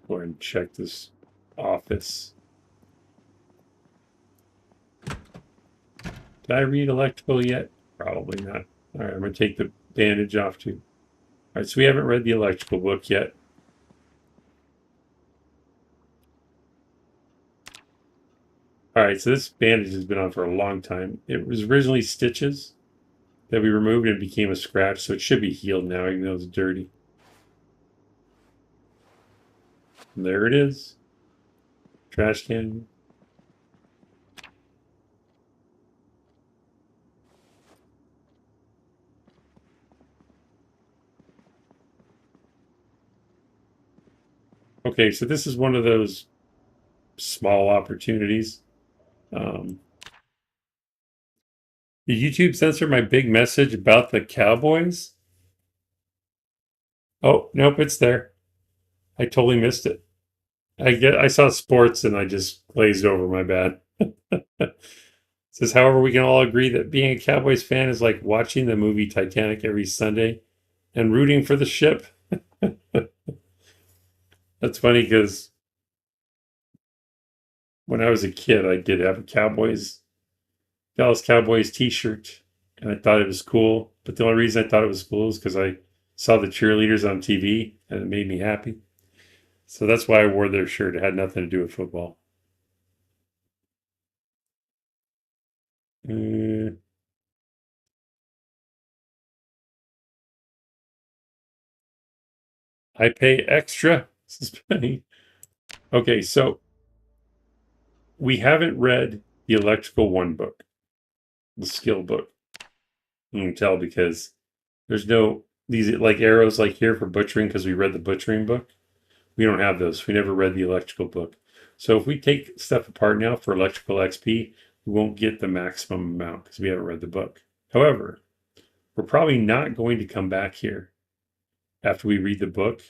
S2: Go ahead and check this office. Did I read electrical yet? Probably not. All right, I'm going to take the bandage off too. All right, so we haven't read the electrical book yet. All right, so this bandage has been on for a long time. It was originally stitches that we removed and it became a scratch, so it should be healed now, even though it's dirty. And there it is. Trash can. Okay, so this is one of those small opportunities. Did YouTube censor my big message about the Cowboys? Oh, nope, it's there. I totally missed it. I saw sports and I just glazed over, my bad. It says, however, we can all agree that being a Cowboys fan is like watching the movie Titanic every Sunday and rooting for the ship. That's funny because when I was a kid, I did have a Dallas Cowboys t-shirt, and I thought it was cool. But the only reason I thought it was cool is because I saw the cheerleaders on TV, and it made me happy. So that's why I wore their shirt. It had nothing to do with football. I pay extra. This is funny. Okay, so we haven't read the Electrical 1 book, the skill book. You can tell because there's no these like arrows like here for butchering because we read the butchering book. We don't have those. We never read the electrical book. So if we take stuff apart now for electrical XP, we won't get the maximum amount because we haven't read the book. However, we're probably not going to come back here after we read the book.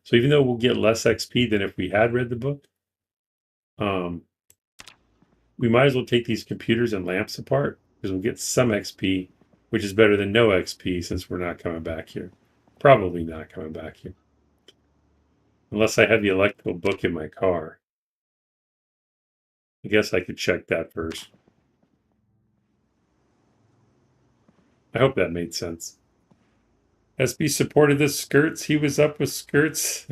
S2: So even though we'll get less XP than if we had read the book, we might as well take these computers and lamps apart because we'll get some XP, which is better than no XP since we're not coming back here. Probably not coming back here. Unless I have the electrical book in my car. I guess I could check that first. I hope that made sense. SB supported the skirts. He was up with skirts.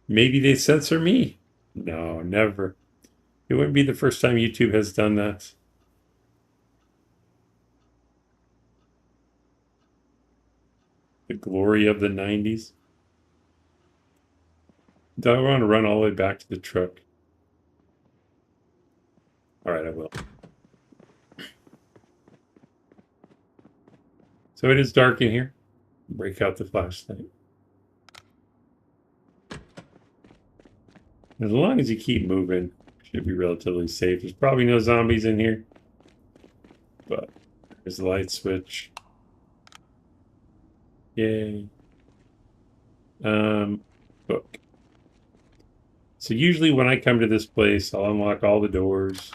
S2: Maybe they censor me. No, never. It wouldn't be the first time YouTube has done that. The glory of the 90s. Do I want to run all the way back to the truck? All right, I will. So it is dark in here. Break out the flashlight. As long as you keep moving, should be relatively safe. There's probably no zombies in here. But there's the light switch. Yay. Book. So usually when I come to this place, I'll unlock all the doors.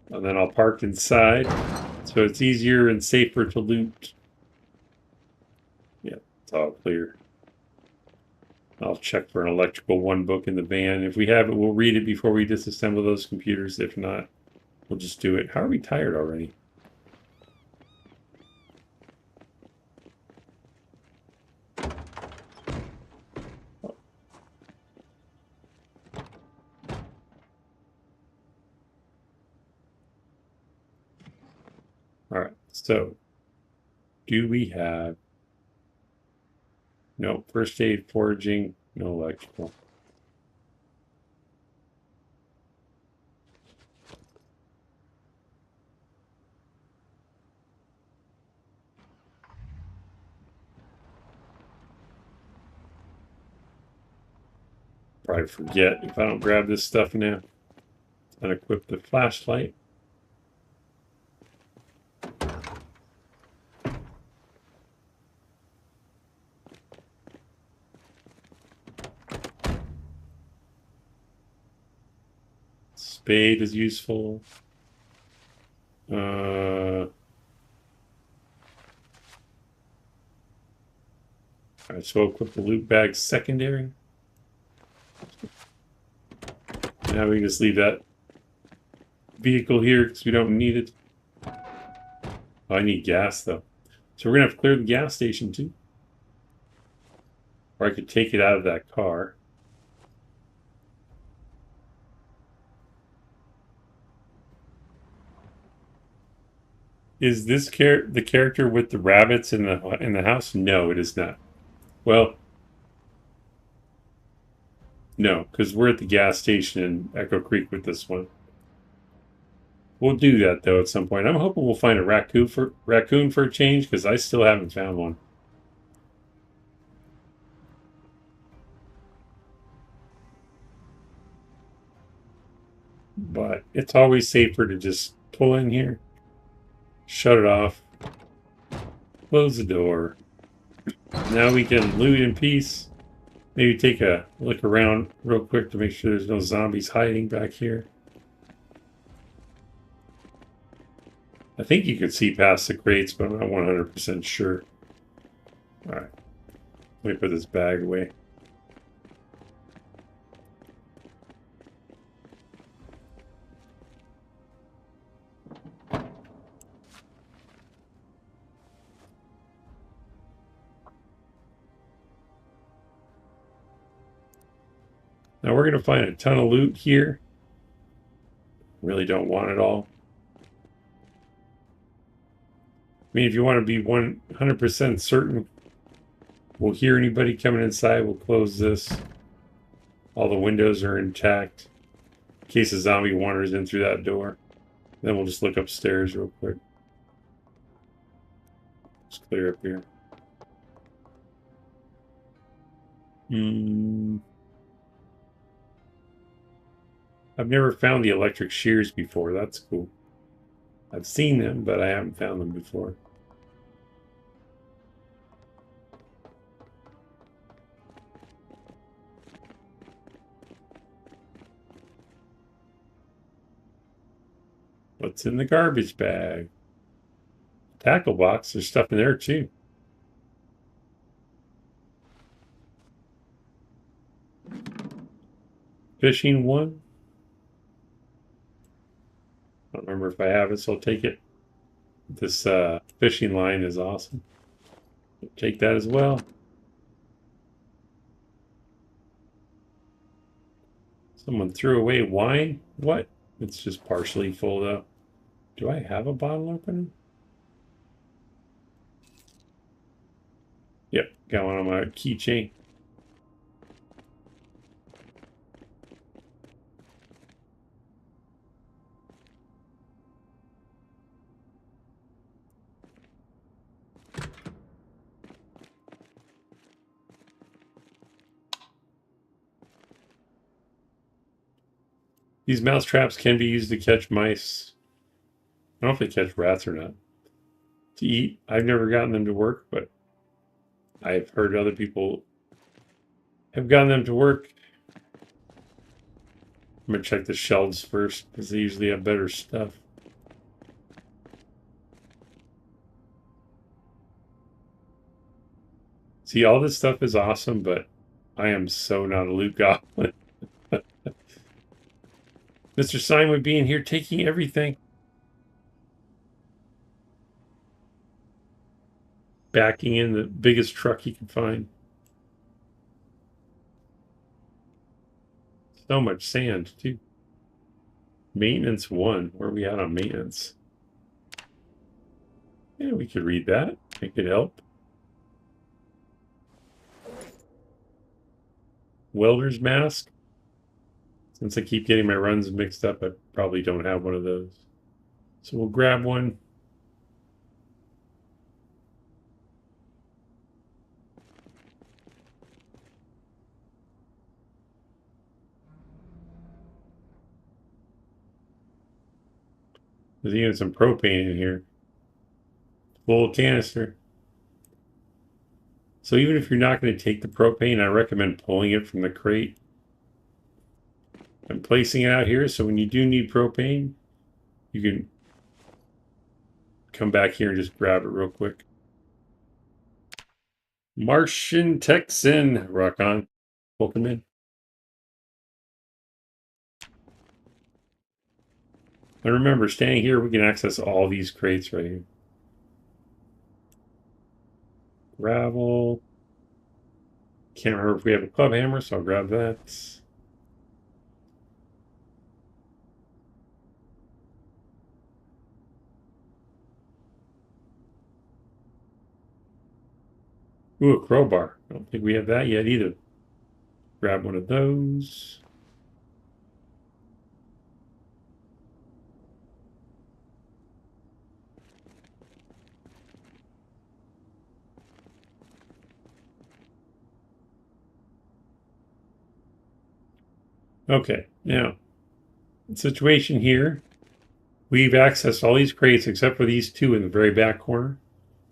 S2: And then I'll park inside. So it's easier and safer to loot. Yeah, it's all clear. I'll check for an electrical 1 book in the van. If we have it, we'll read it before we disassemble those computers. If not, we'll just do it. How are we tired already? All right, so do we have... No, first aid, foraging, no electrical. Probably forget if I don't grab this stuff now. And equip the flashlight. Spade is useful. All right, so I'll equip the loot bag secondary. Now we can just leave that vehicle here because we don't need it. Oh, I need gas though. So we're gonna have to clear the gas station too. Or I could take it out of that car. Is this the character with the rabbits in the house? No, it is not. Well, no, because we're at the gas station in Echo Creek with this one. We'll do that though at some point. I'm hoping we'll find a raccoon for a change because I still haven't found one. But it's always safer to just pull in here, shut it off, close the door. Now we can loot in peace. Maybe take a look around real quick to make sure there's no zombies hiding back here. I think you could see past the crates, but I'm not 100% sure. Alright. Let me put this bag away. Now we're going to find a ton of loot here. Really don't want it all. I mean, if you want to be 100% certain we'll hear anybody coming inside, we'll close this. All the windows are intact in case a zombie wanders in through that door. Then we'll just look upstairs real quick. Just clear up here. I've never found the electric shears before. That's cool. I've seen them, but I haven't found them before. What's in the garbage bag? Tackle box. There's stuff in there too. Fishing one. I don't remember if I have it, so I'll take it. This fishing line is awesome. Take that as well. Someone threw away wine? What? It's just partially full though. Do I have a bottle opener? Yep, got one on my keychain. These mouse traps can be used to catch mice. I don't know if they catch rats or not. To eat, I've never gotten them to work, but I've heard other people have gotten them to work. I'm gonna check the shelves first because they usually have better stuff. See, all this stuff is awesome, but I am so not a loot goblin. Mr. Sign would be in here taking everything. Backing in the biggest truck he can find. So much sand, too. Maintenance 1. Where are we at on maintenance? Yeah, we could read that. It could help. Welder's mask. Since I keep getting my runs mixed up, I probably don't have one of those. So we'll grab one. There's even some propane in here. Full canister. So even if you're not going to take the propane, I recommend pulling it from the crate. I'm placing it out here, so when you do need propane, you can come back here and just grab it real quick. Martian Texan, rock on. Welcome in. And remember, standing here, we can access all these crates right here. Gravel. Can't remember if we have a club hammer, so I'll grab that. Ooh, a crowbar. I don't think we have that yet either. Grab one of those. Okay, now, the situation here, we've accessed all these crates except for these two in the very back corner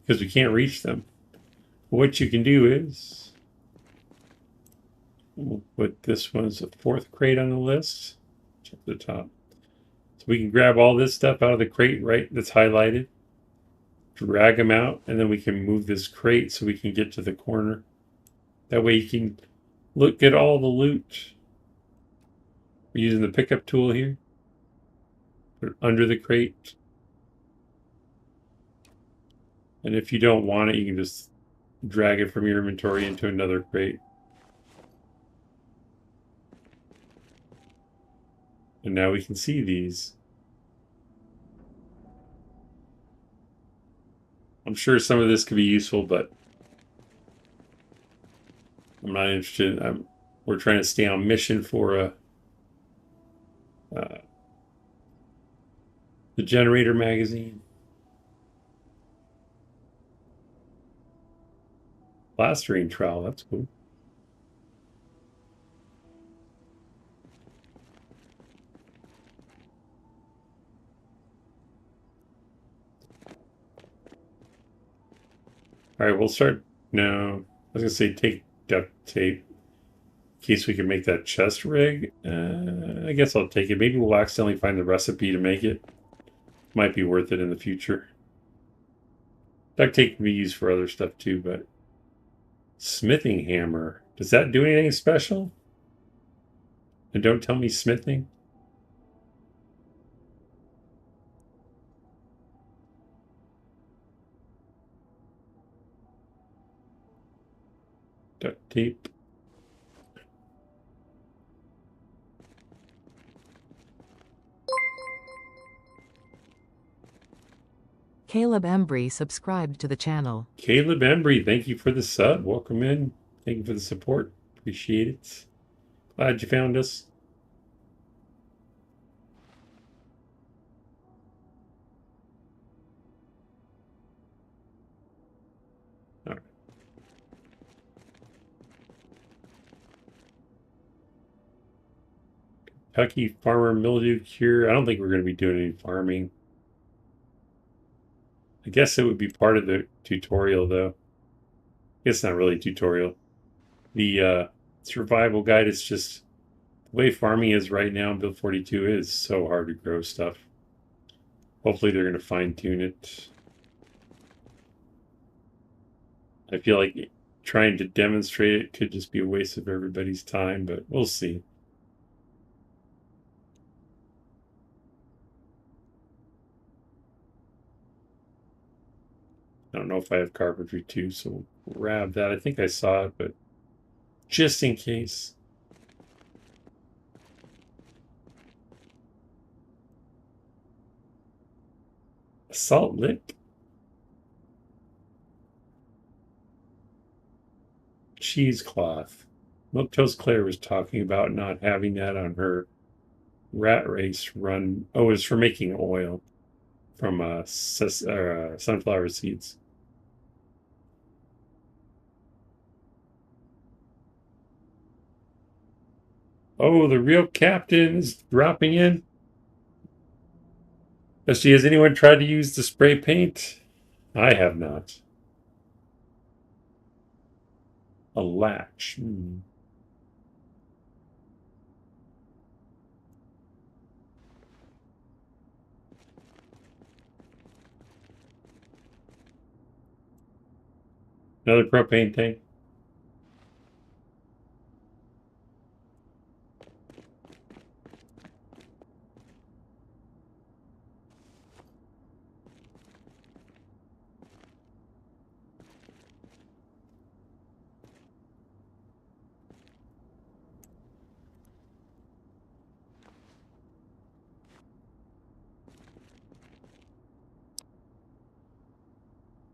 S2: because we can't reach them. What you can do is, we'll put this one as the 4th crate on the list. Check the top. So we can grab all this stuff out of the crate, right, that's highlighted, drag them out, and then we can move this crate so we can get to the corner. That way you can look at all the loot. We're using the pickup tool here. Put it under the crate. And if you don't want it, you can just drag it from your inventory into another crate. And now we can see these. I'm sure some of this could be useful, but I'm not interested. We're trying to stay on mission for uh, the Generator magazine. Plastering trowel, that's cool. All right, we'll start now. I was gonna say take duct tape in case we can make that chest rig. I guess I'll take it. Maybe we'll accidentally find the recipe to make it. Might be worth it in the future. Duct tape can be used for other stuff too, but smithing hammer. Does that do anything special? And don't tell me smithing. Duct tape.
S3: Caleb Embry subscribed to the channel.
S2: Caleb Embry, thank you for the sub. Welcome in. Thank you for the support. Appreciate it. Glad you found us. All right. Kentucky farmer mildew cure. I don't think we're going to be doing any farming. I guess it would be part of the tutorial, though. It's not really a tutorial. The survival guide is just the way farming is right now in Build 42 is so hard to grow stuff. Hopefully they're going to fine-tune it. I feel like trying to demonstrate it could just be a waste of everybody's time, but we'll see. I don't know if I have carpentry too, so we'll grab that. I think I saw it, but just in case. A salt lick? Cheesecloth. Milk Toast Claire was talking about not having that on her rat race run. Oh, it's for making oil from sunflower seeds. Oh, the real captain is dropping in. Let's see, has anyone tried to use the spray paint? I have not. A latch. Another propane tank.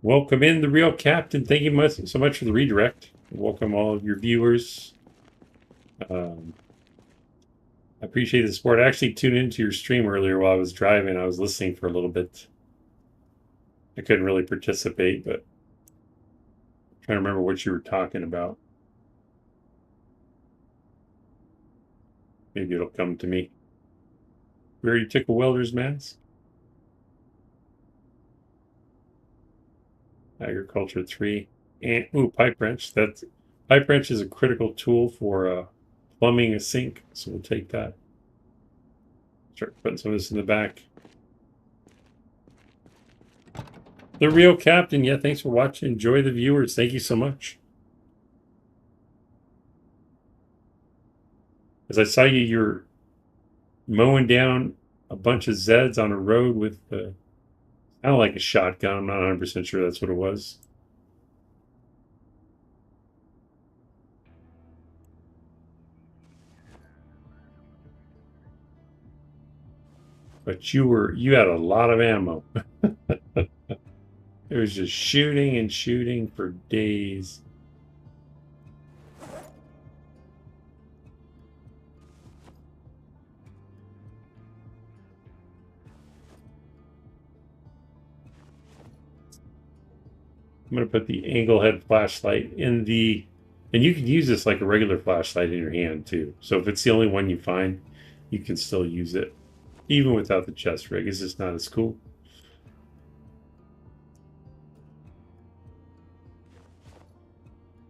S2: Welcome in the real captain. Thank you so much for the redirect. Welcome all of your viewers. I appreciate the support. I actually tuned into your stream earlier while I was driving. I was listening for a little bit. I couldn't really participate, but I'm trying to remember what you were talking about. Maybe it'll come to me. We already took a welder's mask. Agriculture 3. And pipe wrench. Pipe wrench is a critical tool for plumbing a sink, so we'll take that. Start putting some of this in the back. The real captain. Yeah, thanks for watching. Enjoy the viewers. Thank you so much. As I saw you're mowing down a bunch of Zeds on a road with kind of like a shotgun. I'm not 100% sure that's what it was. But you had a lot of ammo. It was just shooting and shooting for days. I'm going to put the angle head flashlight in the, and you can use this like a regular flashlight in your hand too. So if it's the only one you find, you can still use it. Even without the chest rig, it's just not as cool.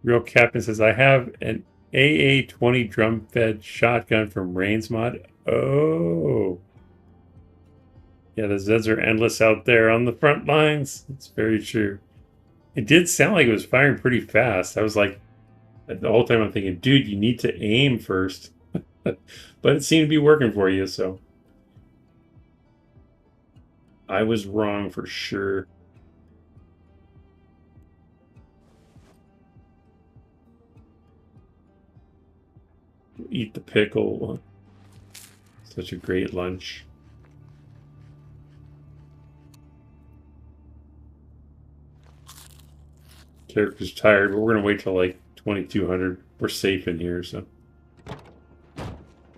S2: Real Captain says, I have an AA-20 drum-fed shotgun from Rain's Mod. Oh. Yeah, the Zeds are endless out there on the front lines. It's very true. It did sound like it was firing pretty fast. I was like, the whole time I'm thinking, dude, you need to aim first. But it seemed to be working for you, so. I was wrong for sure. Eat the pickle. Such a great lunch. Character's tired, but we're going to wait till like 2200. We're safe in here, so.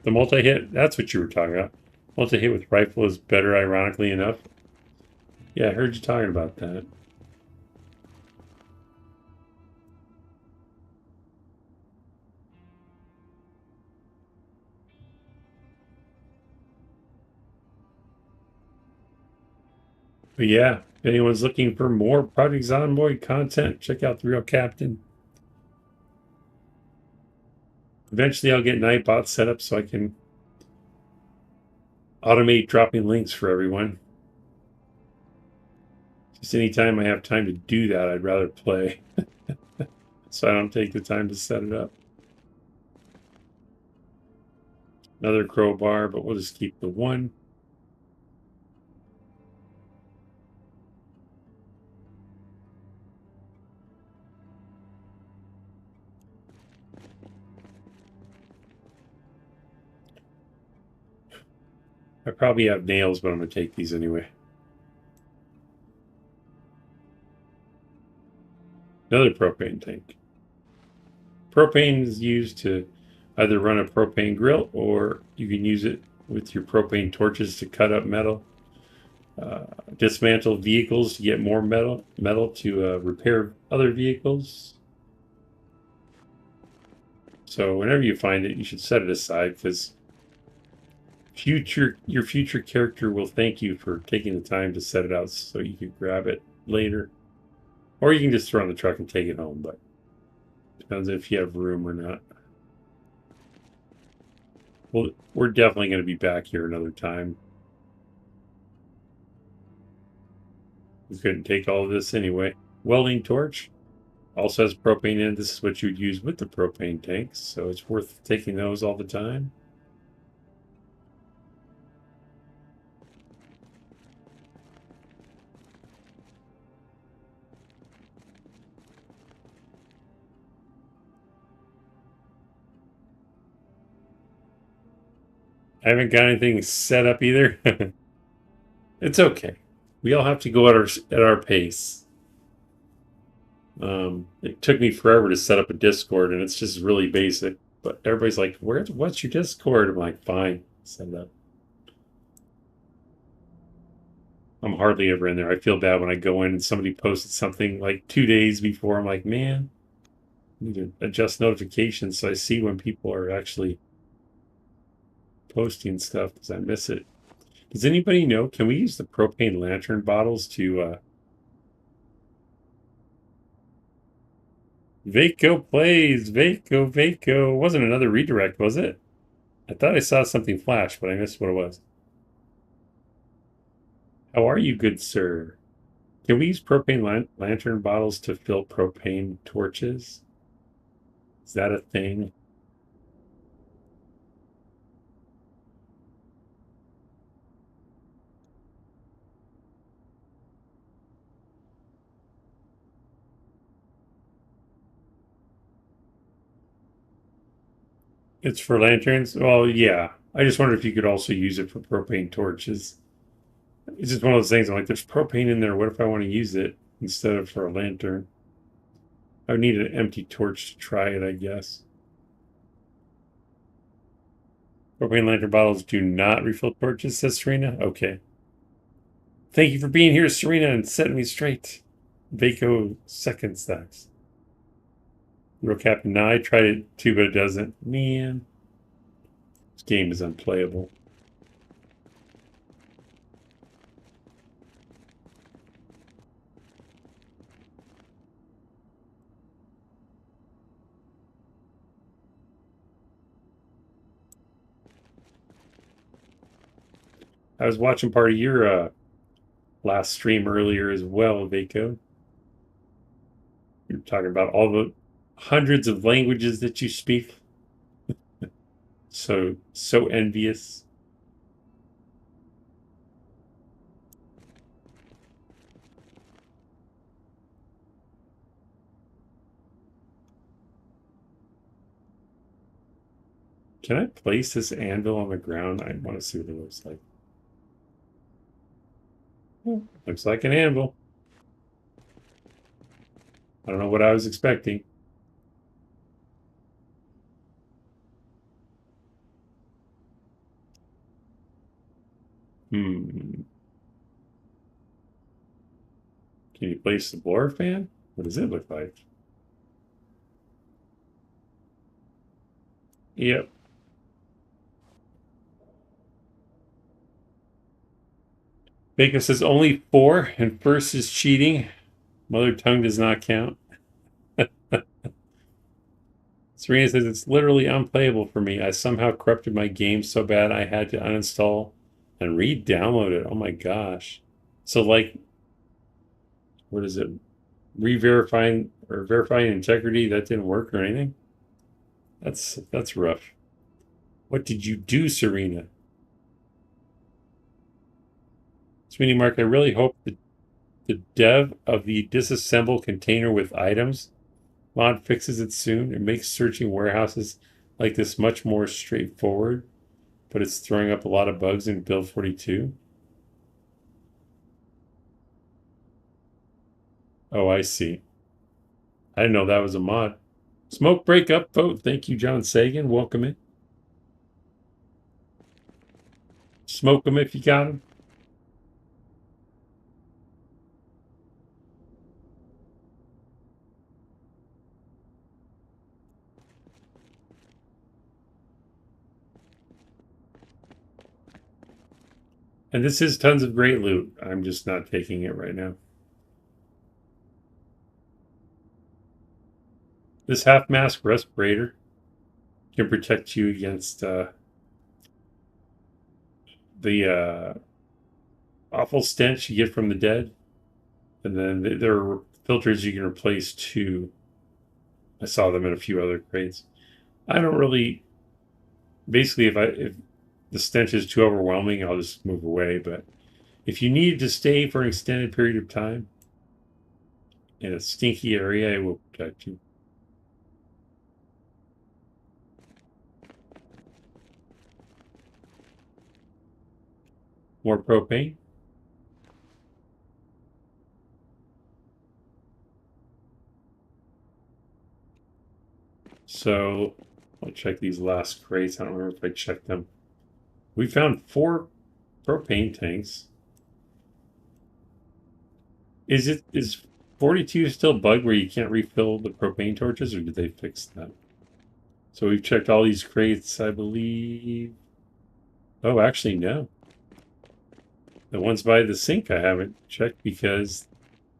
S2: The multi-hit, that's what you were talking about. Multi-hit with rifle is better, ironically enough. Yeah, I heard you talking about that. But yeah, if anyone's looking for more Project Zomboid content, check out The Real Captain. Eventually, I'll get Nightbot set up so I can automate dropping links for everyone. Just anytime I have time to do that, I'd rather play. So I don't take the time to set it up. Another crowbar, but we'll just keep the one. I probably have nails, but I'm going to take these anyway. Another propane tank. Propane is used to either run a propane grill, or you can use it with your propane torches to cut up metal. Dismantle vehicles to get more metal to repair other vehicles. So whenever you find it, you should set it aside, because your future character will thank you for taking the time to set it out so you can grab it later. Or you can just throw it in the truck and take it home, but depends if you have room or not. Well, we're definitely going to be back here another time. We couldn't take all of this anyway. Welding torch also has propane in it. This is what you'd use with the propane tanks, so it's worth taking those all the time. I haven't got anything set up either. It's okay. We all have to go at our pace. It took me forever to set up a Discord, and it's just really basic. But everybody's like, what's your Discord? I'm like, fine, set it up. I'm hardly ever in there. I feel bad when I go in and somebody posted something like 2 days before. I'm like, man, I need to adjust notifications so I see when people are actually posting stuff, because I miss it. Does anybody know, can we use the propane lantern bottles to Vaco plays, Vaco. It wasn't another redirect, was it? I thought I saw something flash, but I missed what it was. How are you, good sir? Can we use propane lantern bottles to fill propane torches? Is that a thing? It's for lanterns? Well, yeah. I just wonder if you could also use it for propane torches. It's just one of those things. I'm like, there's propane in there. What if I want to use it instead of for a lantern? I would need an empty torch to try it, I guess. Propane lantern bottles do not refill torches, says Serena. Okay. Thank you for being here, Serena, and setting me straight. Vaco second stacks. Real Captain. Now I tried it too, but it doesn't. Man. This game is unplayable. I was watching part of your last stream earlier as well, Vaco. You're talking about all the hundreds of languages that you speak. So envious. Can I place this anvil on the ground? I want to see what it looks like. Looks like an anvil. I don't know what I was expecting. Hmm. Can you place the blower fan? What does it look like? Yep. Bacon says only 4 and first is cheating. Mother tongue does not count. Serena says it's literally unplayable for me. I somehow corrupted my game so bad I had to uninstall and re-download it. Oh my gosh. So like, what is it? Re-verifying or verifying integrity, that didn't work or anything? That's rough. What did you do, Serena? Sweetie Mark, I really hope that the dev of the disassemble container with items mod fixes it soon. It makes searching warehouses like this much more straightforward, but it's throwing up a lot of bugs in build 42. Oh, I see. I didn't know that was a mod. Smoke break up vote. Thank you, John Sagan. Welcome in. Smoke them if you got them. And this is tons of great loot. I'm just not taking it right now. This half-mask respirator can protect you against the awful stench you get from the dead. And then there are filters you can replace too. I saw them in a few other crates. I don't really. Basically, if the stench is too overwhelming, I'll just move away. But if you need to stay for an extended period of time in a stinky area, it will protect you. More propane. So I'll check these last crates. I don't remember if I checked them. We found 4 propane tanks. Is 42 still bugged where you can't refill the propane torches, or did they fix that? So we've checked all these crates, I believe. Oh, actually, no. The ones by the sink I haven't checked because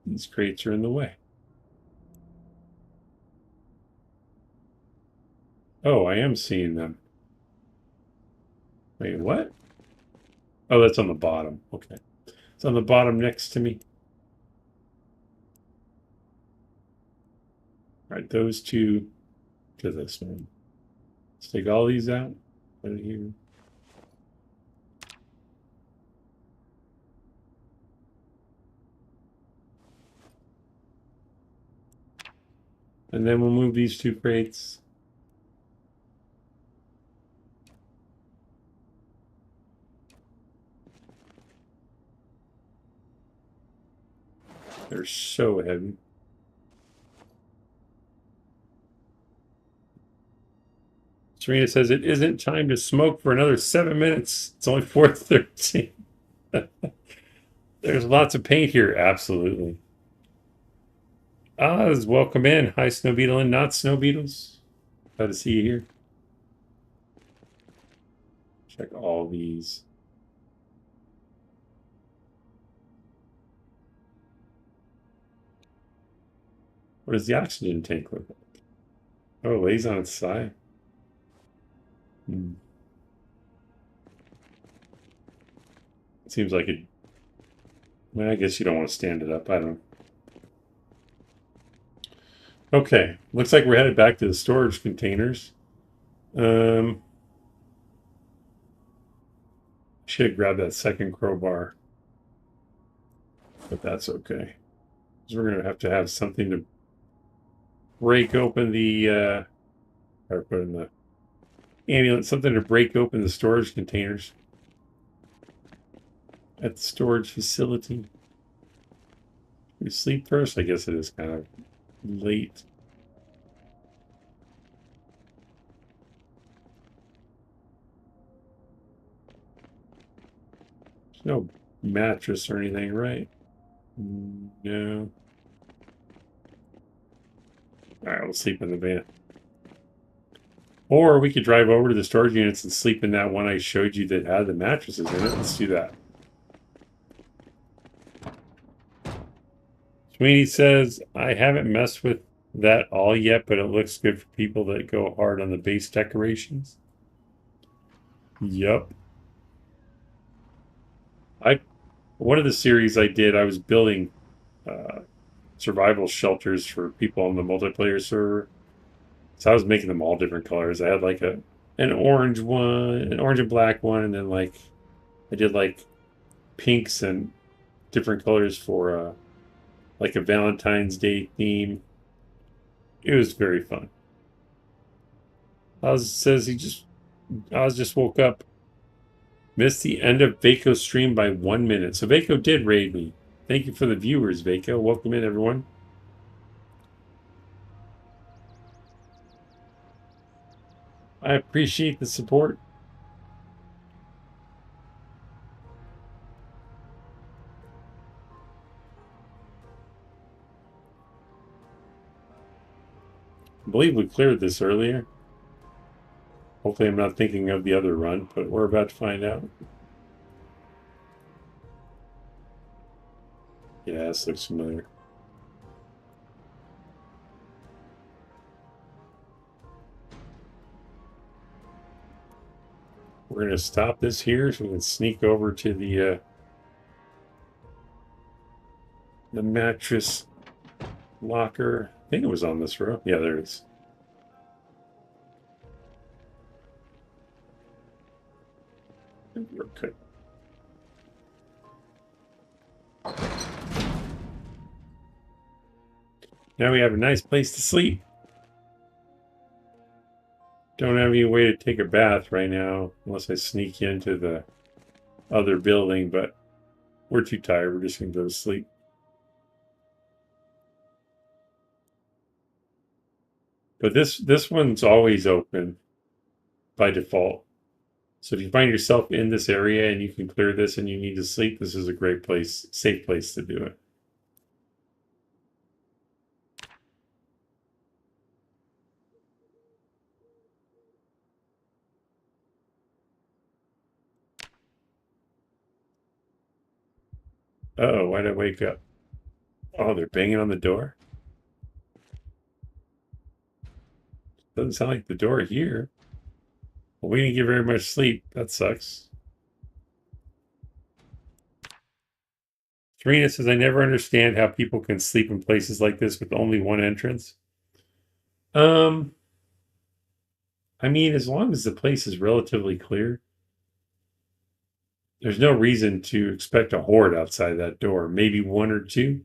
S2: these crates are in the way. Oh, I am seeing them. Wait, what? Oh, that's on the bottom. Okay. It's on the bottom next to me. All right, those 2 to this one. Let's take all these out. Put it here. And then we'll move these 2 crates. They're so heavy. Serena says it isn't time to smoke for another 7 minutes. It's only 4:13. There's lots of paint here. Absolutely. Oz, welcome in. Hi, Snow Beetle and not Snow Beetles. Glad to see you here. Check all these. What does the oxygen tank look like? Oh, it lays on its side. Seems like it. Well, I guess you don't want to stand it up. I don't know. Okay, looks like we're headed back to the storage containers. Should have grabbed that second crowbar, but that's okay. Because we're gonna have to have something to break open the. Or put in the ambulance, something to break open the storage containers at the storage facility. We sleep first? I guess it is kind of late. There's no mattress or anything, right? No. Alright, we'll sleep in the van. Or we could drive over to the storage units and sleep in that one I showed you that had the mattresses in it. Let's do that. Sweeney says, I haven't messed with that all yet, but it looks good for people that go hard on the base decorations. Yup. One of the series I did, I was building survival shelters for people on the multiplayer server. So I was making them all different colors. I had like an orange one, an orange and black one, and then like I did like pinks and different colors for like a Valentine's Day theme. It was very fun. Oz says Oz just woke up. Missed the end of Vaco's stream by 1 minute. So Vaco did raid me. Thank you for the viewers, Vaco. Welcome in, everyone. I appreciate the support. I believe we cleared this earlier. Hopefully I'm not thinking of the other run, but we're about to find out. Yeah, this looks familiar. We're going to stop this here so we can sneak over to the mattress locker. I think it was on this row. Yeah, there it is. Okay. Now we have a nice place to sleep. Don't have any way to take a bath right now unless I sneak into the other building, but we're too tired. We're just going to go to sleep. But this one's always open by default. So if you find yourself in this area and you can clear this and you need to sleep, this is a great place, safe place to do it. Uh-oh, why'd I wake up? Oh, they're banging on the door? Doesn't sound like the door here. Well, we didn't get very much sleep. That sucks. Serena says, I never understand how people can sleep in places like this with only one entrance. I mean, as long as the place is relatively clear, there's no reason to expect a horde outside that door. Maybe one or two.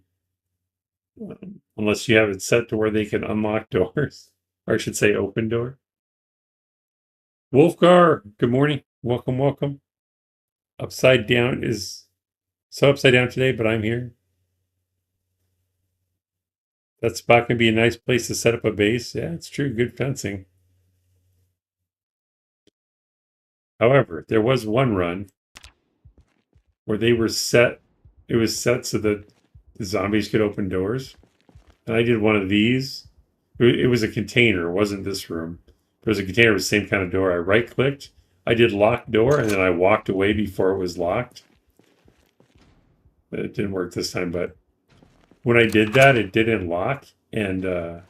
S2: Unless you have it set to where they can unlock doors. Or I should say open door. Wolfgar, good morning. Welcome, welcome. Upside Down is so upside down today, but I'm here. That spot can be a nice place to set up a base. Yeah, it's true. Good fencing. However, there was one run where they were set. It was set so that the zombies could open doors. And I did one of these. It was a container. It wasn't this room. It was a container with the same kind of door. I right-clicked. I did lock door, and then I walked away before it was locked. But it didn't work this time. But when I did that, it didn't lock. And I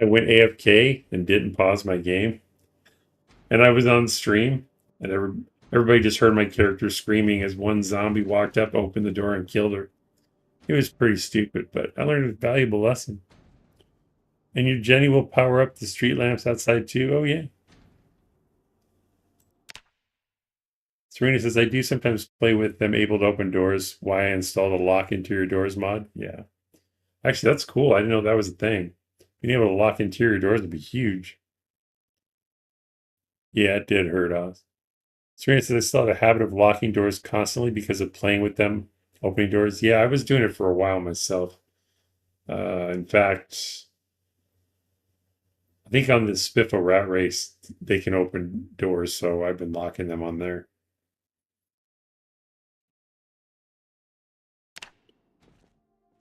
S2: went AFK and didn't pause my game. And I was on stream. And everybody just heard my character screaming as one zombie walked up, opened the door, and killed her. It was pretty stupid, but I learned a valuable lesson. And your Jenny will power up the street lamps outside too? Oh, yeah. Serena says, I do sometimes play with them able to open doors. Why I installed a lock interior doors mod? Yeah. Actually, that's cool. I didn't know that was a thing. Being able to lock interior doors would be huge. Yeah, it did hurt us. Serena says, I still have a habit of locking doors constantly because of playing with them, opening doors. Yeah, I was doing it for a while myself. In fact, I think on the Spiffo rat race, they can open doors, so I've been locking them on there.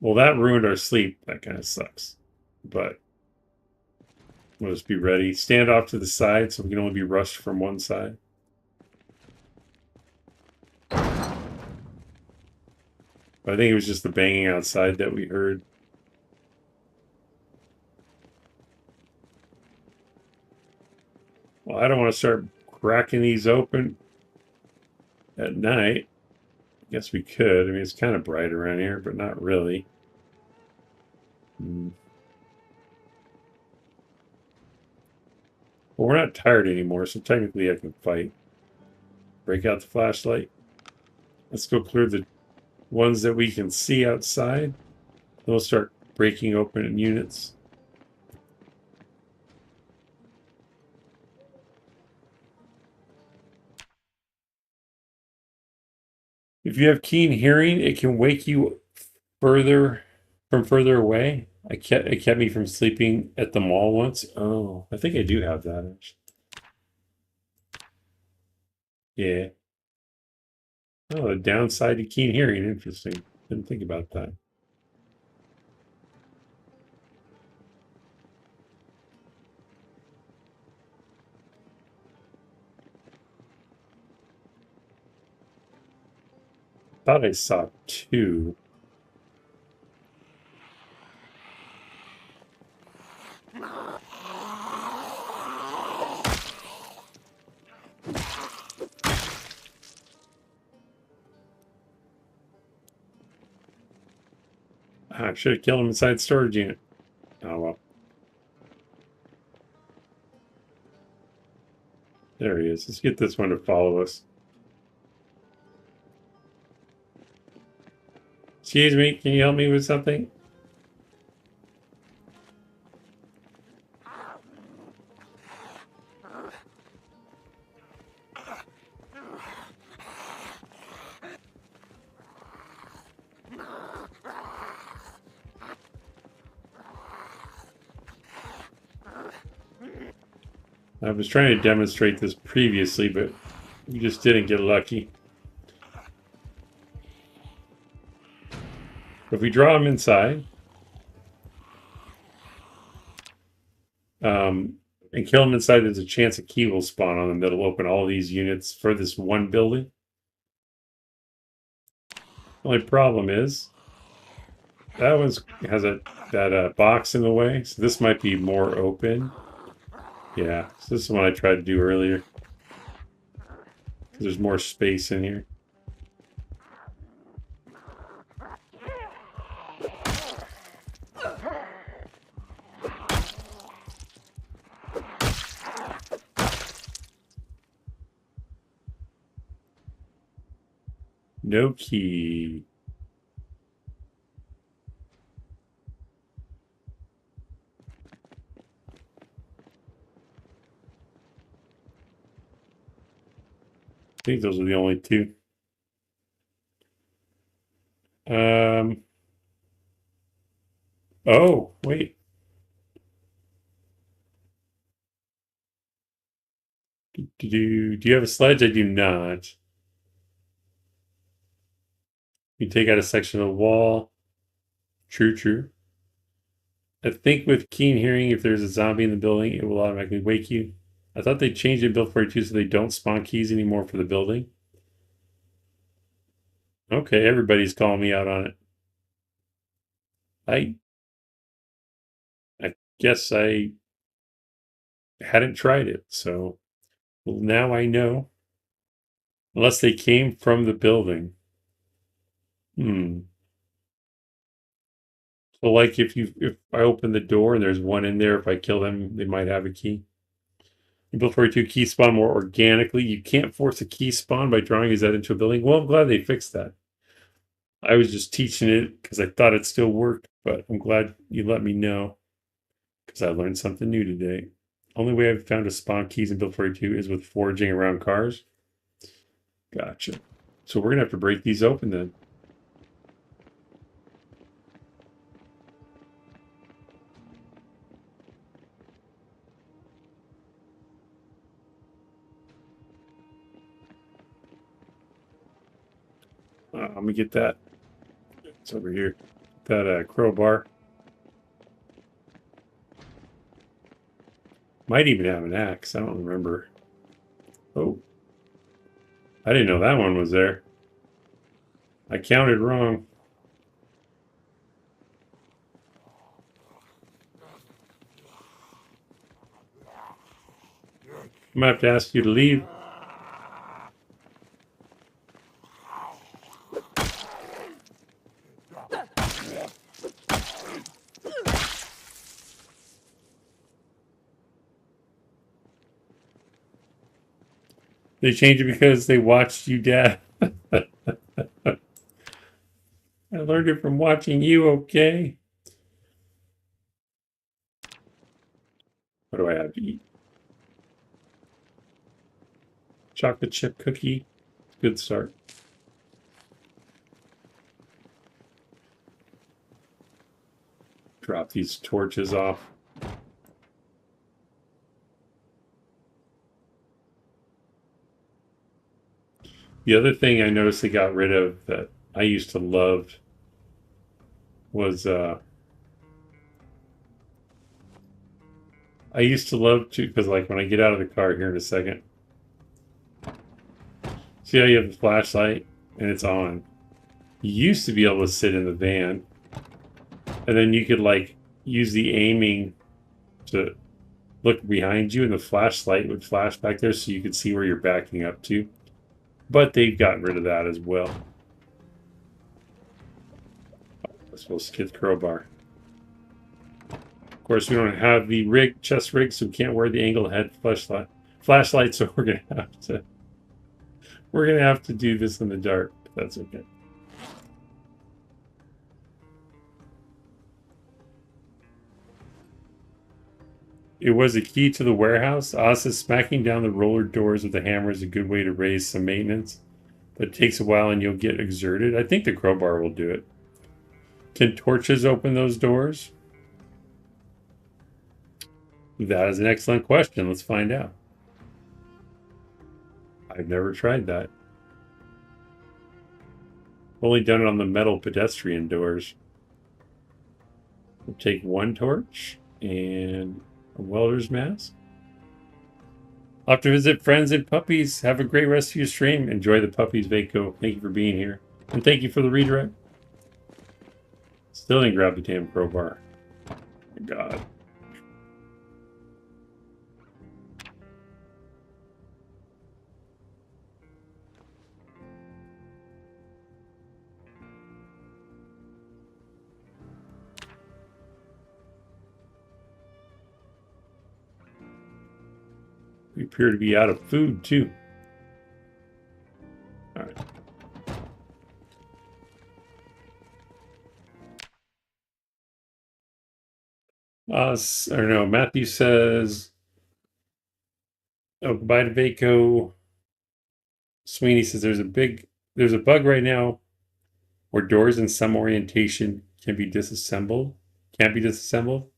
S2: Well, that ruined our sleep. That kind of sucks. But we'll just be ready. Stand off to the side so we can only be rushed from one side. But I think it was just the banging outside that we heard. Well, I don't want to start cracking these open at night. I guess we could. I mean, it's kind of bright around here, but not really. Well, we're not tired anymore, so technically I can fight. Break out the flashlight. Let's go clear the ones that we can see outside. Then we'll start breaking open units. If you have keen hearing, it can wake you further away. It kept me from sleeping at the mall once. Oh, I think I do have that actually. Yeah. Oh, the downside to keen hearing. Interesting. Didn't think about that. Thought I saw two. I should have killed him inside the storage unit. Oh well. There he is. Let's get this one to follow us. Excuse me, can you help me with something? I was trying to demonstrate this previously, but you just didn't get lucky. If we draw him inside, and kill him inside, there's a chance a key will spawn on them that'll open all these units for this one building. The only problem is that one has that box in the way, so this might be more open. Yeah, so this is what I tried to do earlier. There's more space in here. No key. I think those are the only two. Oh, wait. Do you have a sledge? I do not. You take out a section of the wall. True, true. I think with keen hearing, if there's a zombie in the building, it will automatically wake you. I thought they changed it in Build 42 so they don't spawn keys anymore for the building. Okay, everybody's calling me out on it. I guess I hadn't tried it, so well, now I know. Unless they came from the building. So like if I open the door and there's one in there, if I kill them, they might have a key. In Build 42 key spawn more organically. You can't force a key spawn by drawing his head into a building. Well, I'm glad they fixed that. I was just teaching it because I thought it still worked, but I'm glad you let me know because I learned something new today. Only way I've found to spawn keys in Build 42 is with foraging around cars. Gotcha. So we're gonna have to break these open then. Let me get that. It's over here. That crowbar. Might even have an axe. I don't remember. Oh. I didn't know that one was there. I counted wrong. I'm gonna have to ask you to leave. They changed it because they watched you, Dad. I learned it from watching you, okay? What do I have to eat? Chocolate chip cookie. Good start. Drop these torches off. The other thing I noticed they got rid of that I used to love was I used to love to, because like when I get out of the car here in a second, see how you have the flashlight and it's on. You used to be able to sit in the van and then you could like use the aiming to look behind you and the flashlight would flash back there so you could see where you're backing up to. But they've gotten rid of that as well. I suppose kid's crowbar. Of course, we don't have the chest rig, so we can't wear the angled head flashlight. So we're gonna have to do this in the dark. But that's okay. It was a key to the warehouse. Oz says smacking down the roller doors with a hammer is a good way to raise some maintenance, but it takes a while and you'll get exerted. I think the crowbar will do it. Can torches open those doors? That is an excellent question. Let's find out. I've never tried that. Only done it on the metal pedestrian doors. We'll take one torch and a welder's mask. I'll have to visit friends and puppies. Have a great rest of your stream. Enjoy the puppies, Vaco. Thank you for being here. And thank you for the redirect. Still didn't grab the damn crowbar. Oh my God. We appear to be out of food, too. All right. I don't know. Matthew says, oh, goodbye to Vaco. Sweeney says there's a bug right now where doors in some orientation can be disassembled. can't be disassembled.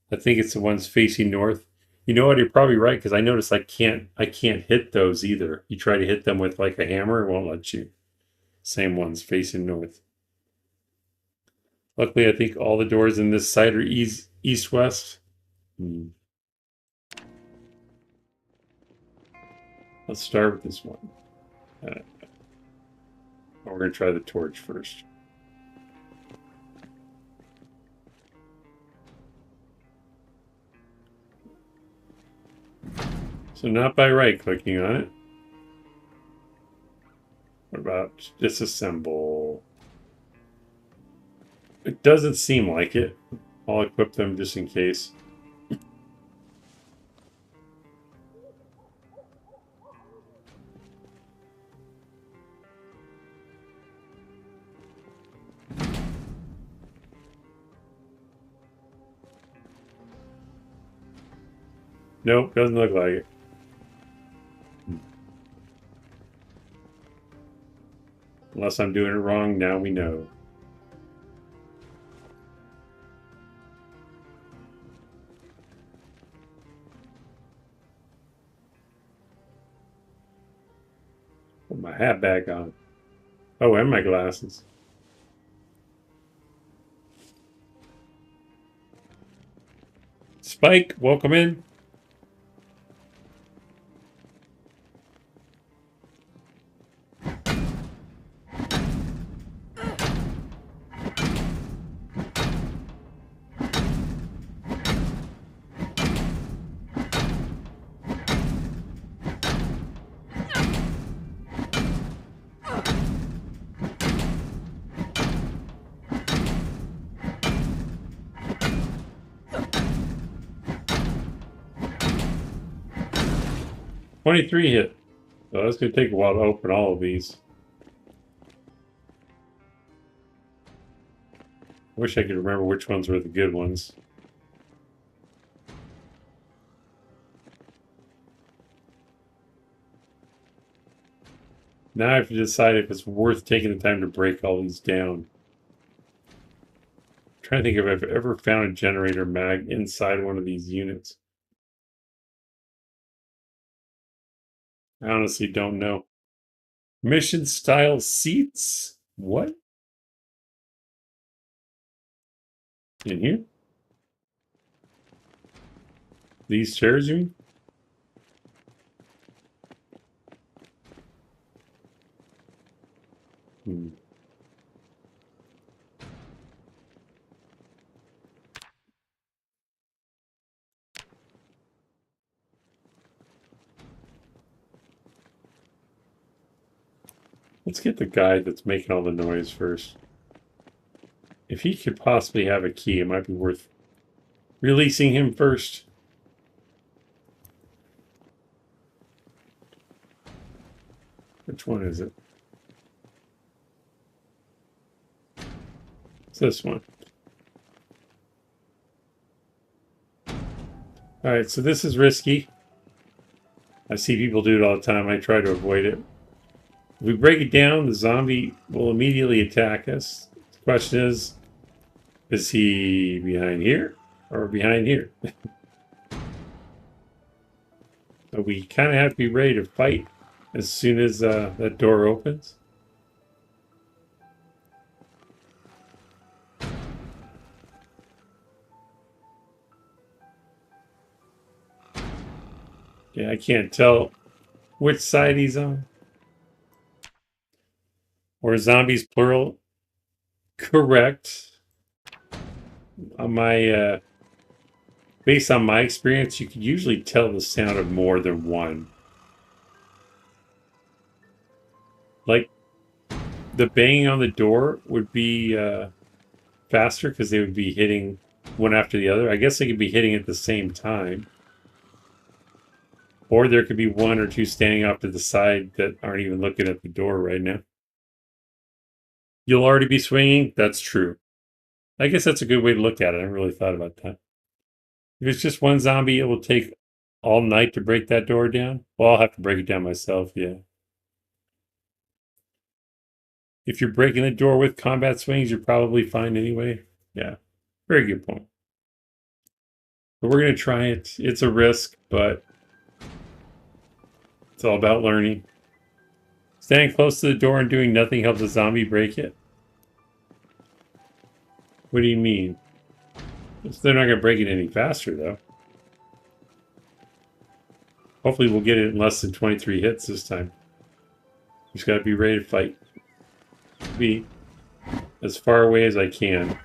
S2: I think it's the ones facing north. You know what? You're probably right, because I noticed I can't hit those either. You try to hit them with like a hammer, it won't let you. Same ones facing north. Luckily, I think all the doors in this side are east-west. Let's start with this one. We're going to try the torch first. So not by right-clicking on it. What about disassemble? It doesn't seem like it. I'll equip them just in case. Nope, doesn't look like it. Unless I'm doing it wrong, now we know. Put my hat back on. Oh, and my glasses. Spike, welcome in. $23 hit. So that's going to take a while to open all of these. Wish I could remember which ones were the good ones. Now I have to decide if it's worth taking the time to break all these down. I'm trying to think if I've ever found a generator mag inside one of these units. I honestly don't know. Mission style seats? What? In here? These chairs, you mean? Let's get the guy that's making all the noise first. If he could possibly have a key, it might be worth releasing him first. Which one is it? It's this one. Alright, so this is risky. I see people do it all the time. I try to avoid it. If we break it down, the zombie will immediately attack us. The question is he behind here or behind here? So we kind of have to be ready to fight as soon as that door opens. Yeah, I can't tell which side he's on. Or zombies plural. Correct. On my based on my experience, you can usually tell the sound of more than one. Like the banging on the door would be faster because they would be hitting one after the other. I guess they could be hitting at the same time. Or there could be one or two standing off to the side that aren't even looking at the door right now. You'll already be swinging? That's true. I guess that's a good way to look at it. I haven't really thought about that. If it's just one zombie, it will take all night to break that door down. Well, I'll have to break it down myself, yeah. If you're breaking the door with combat swings, you're probably fine anyway. Yeah. Very good point. But we're going to try it. It's a risk, but it's all about learning. Standing close to the door and doing nothing helps a zombie break it. What do you mean? They're not going to break it any faster, though. Hopefully we'll get it in less than 23 hits this time. Just got to be ready to fight. Be as far away as I can.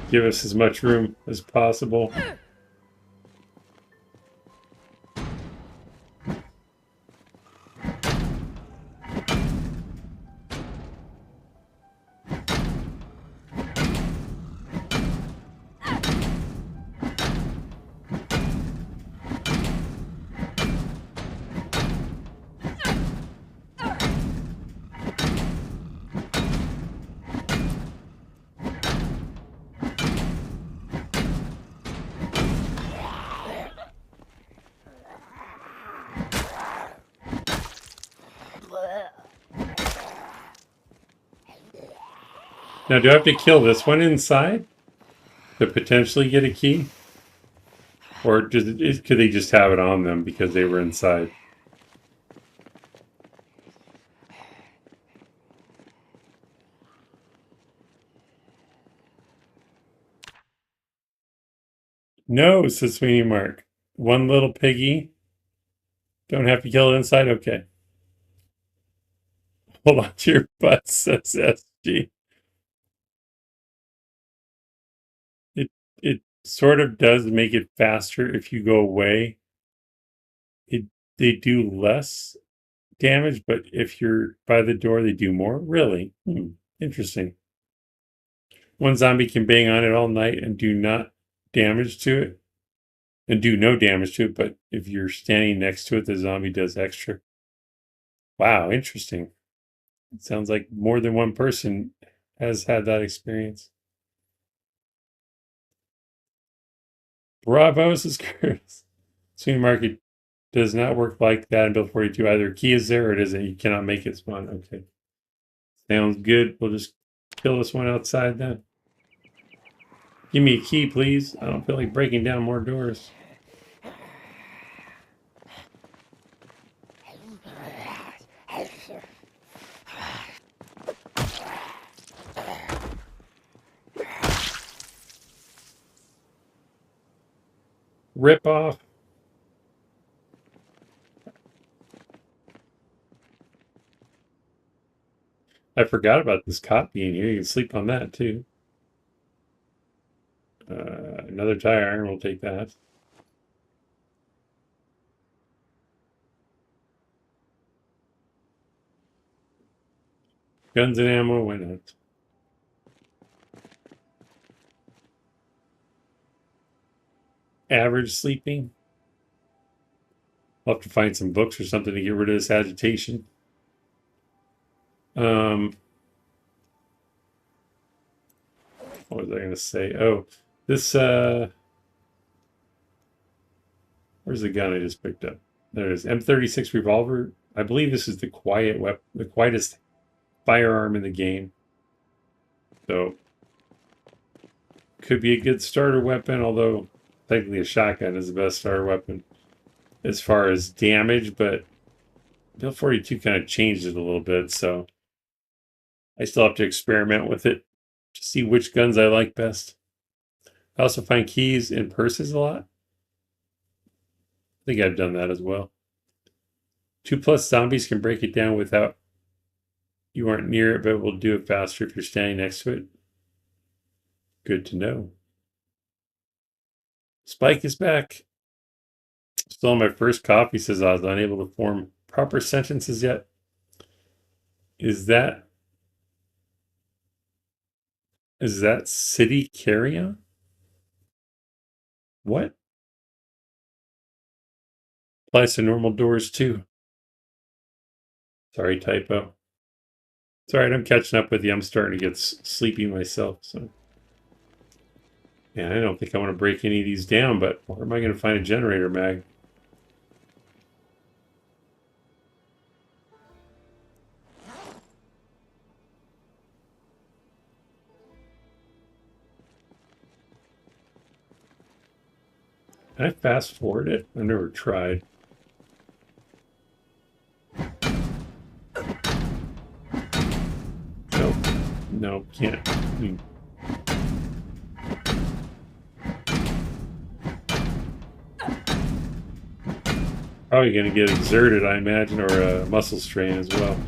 S2: Give us as much room as possible. Now, do I have to kill this one inside to potentially get a key? Or could they just have it on them because they were inside? No, says Sweeney Mark. One little piggy. Don't have to kill it inside? Okay. Hold on to your butt, says SG. It sort of does make it faster if you go away. They do less damage, but if you're by the door, they do more. Really? Interesting. One zombie can bang on it all night and do not damage to it, and do no damage to it, but if you're standing next to it, the zombie does extra. Wow, interesting. It sounds like more than one person has had that experience. Bravo, says Curtis. Sweeney Market does not work like that in Build 42. Either a key is there or it isn't. You cannot make it spawn. Okay. Sounds good. We'll just kill this one outside then. Give me a key, please. I don't feel like breaking down more doors. Rip off. I forgot about this cot being here. You can sleep on that too. Another tire iron. We'll take that. Guns and ammo. Why not? Average sleeping. I'll have to find some books or something to get rid of this agitation. What was I going to say? Oh, this, where's the gun I just picked up? There it is. M36 revolver. I believe this is the quietest firearm in the game. So, could be a good starter weapon, although technically a shotgun is the best starter weapon as far as damage, but Build 42 kind of changed it a little bit, so I still have to experiment with it to see which guns I like best. I also find keys in purses a lot. I think I've done that as well. 2+ zombies can break it down without you aren't near it, but will do it faster if you're standing next to it. Good to know. Spike is back. Still on my first coffee, says I was unable to form proper sentences yet. Is that city carry-on? What? Applies to normal doors too. Sorry, typo. It's alright, I'm catching up with you. I'm starting to get sleepy myself, so. Yeah, I don't think I want to break any of these down, but where am I going to find a generator mag? Can I fast forward it? I've never tried. Nope. No, can't. Probably going to get exerted, I imagine, or a muscle strain as well.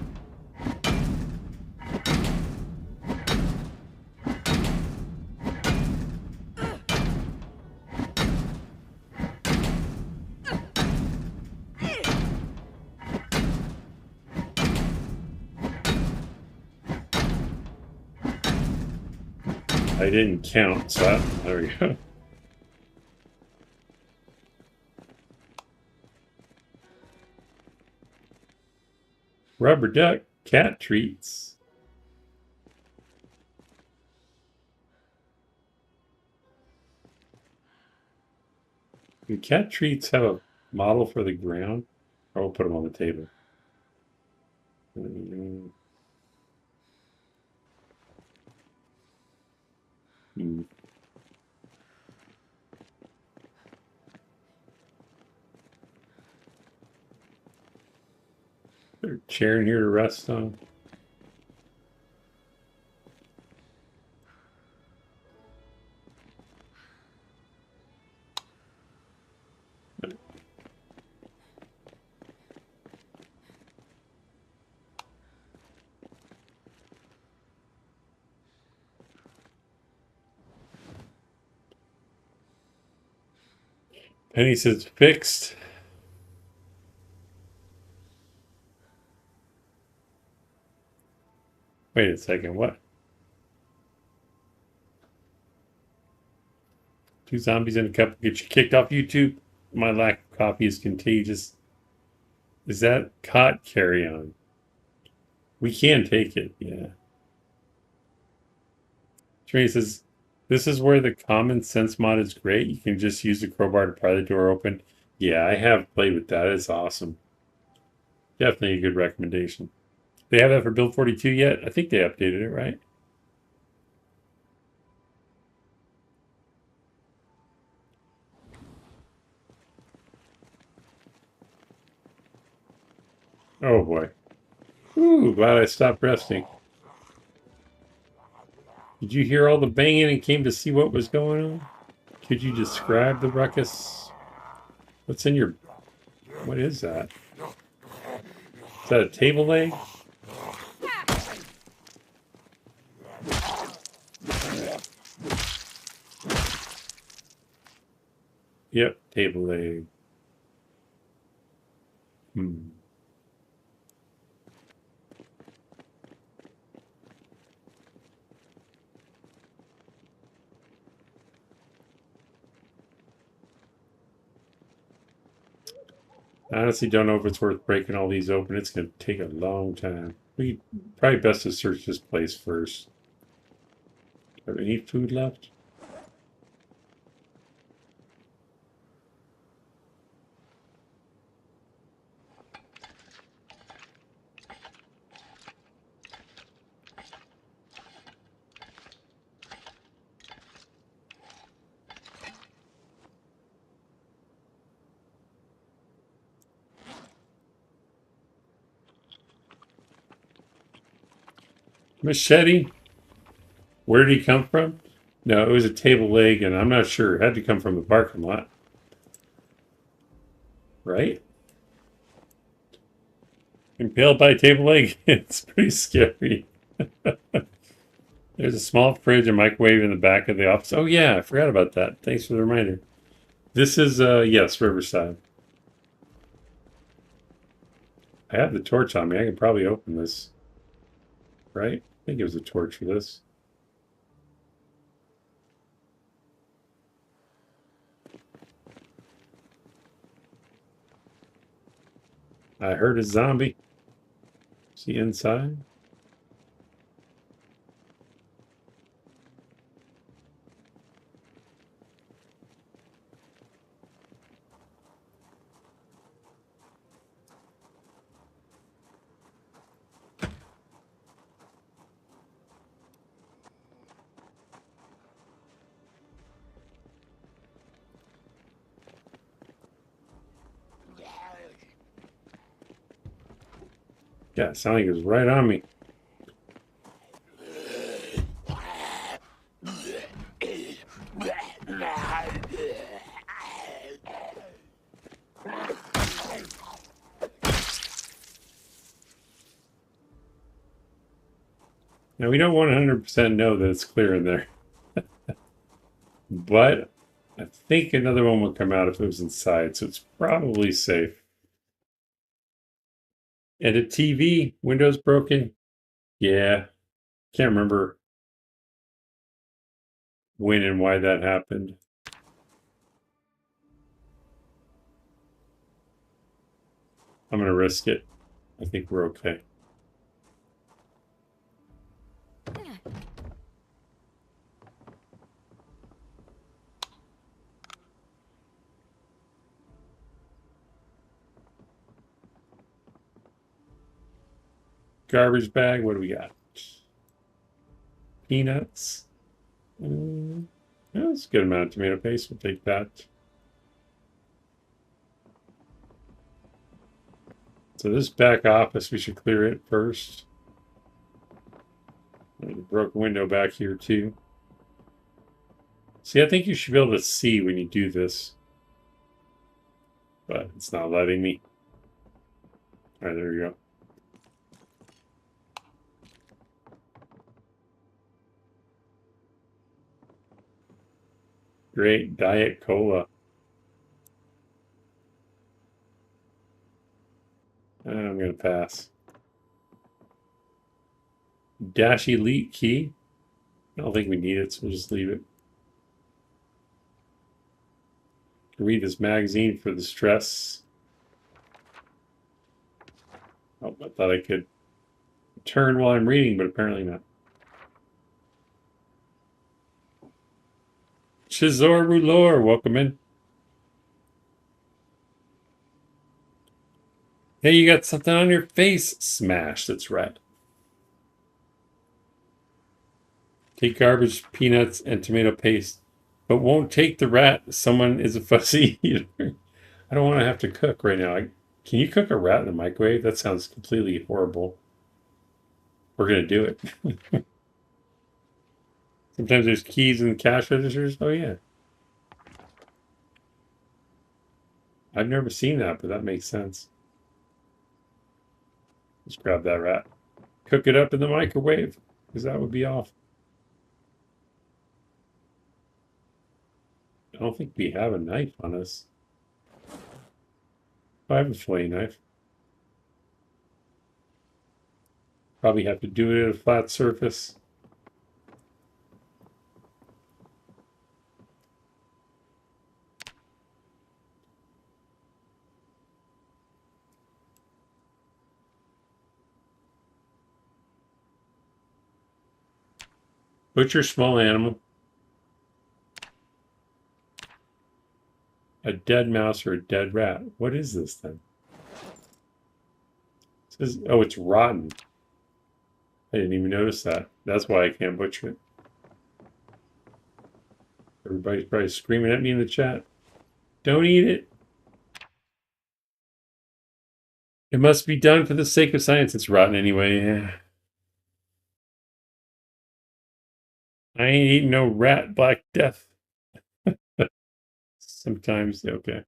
S2: I didn't count, so there we go. Rubber duck, cat treats. Do cat treats have a model for the ground? Or we'll put them on the table. There's a chair in here to rest on. Penny says fixed. Wait a second, what? Two zombies in a cup get you kicked off YouTube? My lack of coffee is contagious. Is that cot carry on? We can take it, yeah. Trina says, this is where the common sense mod is great. You can just use the crowbar to pry the door open. Yeah, I have played with that. It's awesome. Definitely a good recommendation. They have that for Build 42 yet? I think they updated it, right? Oh boy. Ooh, glad I stopped resting. Did you hear all the banging and came to see what was going on? Could you describe the ruckus? What's in your... What is that? Is that a table leg? Yep, table leg. I honestly don't know if it's worth breaking all these open. It's going to take a long time. We probably best to search this place first. Have any food left? Machete? Where did he come from? No, it was a table leg, and I'm not sure. It had to come from the parking lot. Right? Impaled by a table leg? It's pretty scary. There's a small fridge and microwave in the back of the office. Oh, yeah, I forgot about that. Thanks for the reminder. This is, yes, Riverside. I have the torch on me. I can probably open this. Right? I think it was a torch for this. I heard a zombie. Is he inside? Yeah, it sounded like it was right on me. Now, we don't 100% know that it's clear in there. But I think another one would come out if it was inside, so it's probably safe. And a TV, Windows broken. Yeah, can't remember when and why that happened. I'm going to risk it. I think we're okay. Garbage bag, what do we got? Peanuts. That's a good amount of tomato paste. We'll take that. So this back office, we should clear it first. There's a broken window back here too. See, I think you should be able to see when you do this. But it's not letting me. All right, there you go. Great Diet Cola. I'm going to pass. Dash Elite key. I don't think we need it, so we'll just leave it. Read this magazine for the stress. Oh, I thought I could turn while I'm reading, but apparently not. Chizor Rulor, welcome in. Hey, you got something on your face. Smash, that's right. Take garbage, peanuts, and tomato paste, but won't take the rat. Someone is a fussy eater. I don't want to have to cook right now. Can you cook a rat in the microwave? That sounds completely horrible. We're going to do it. Sometimes there's keys in the cash registers. Oh, yeah. I've never seen that, but that makes sense. Let's grab that rat. Cook it up in the microwave, because that would be off. I don't think we have a knife on us. I have a fillet knife. Probably have to do it at a flat surface. Butcher small animal. A dead mouse or a dead rat. What is this then? It says, oh, it's rotten. I didn't even notice that. That's why I can't butcher it. Everybody's probably screaming at me in the chat. Don't eat it. It must be done for the sake of science. It's rotten anyway. Yeah. I ain't eating no rat, Black Death. Sometimes, okay.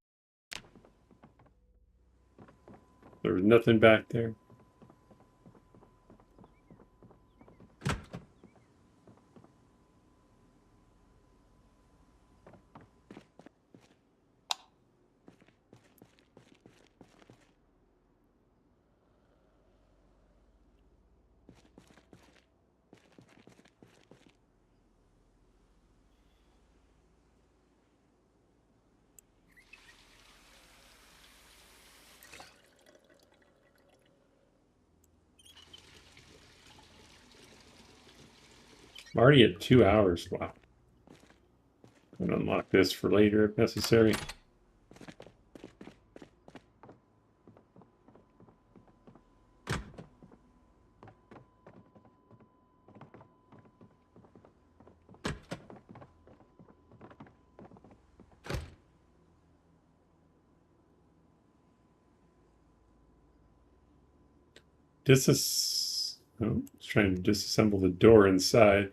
S2: There was nothing back there. I'm already at 2 hours. Wow. I'm gonna unlock this for later if necessary. Oh, it's trying to disassemble the door inside.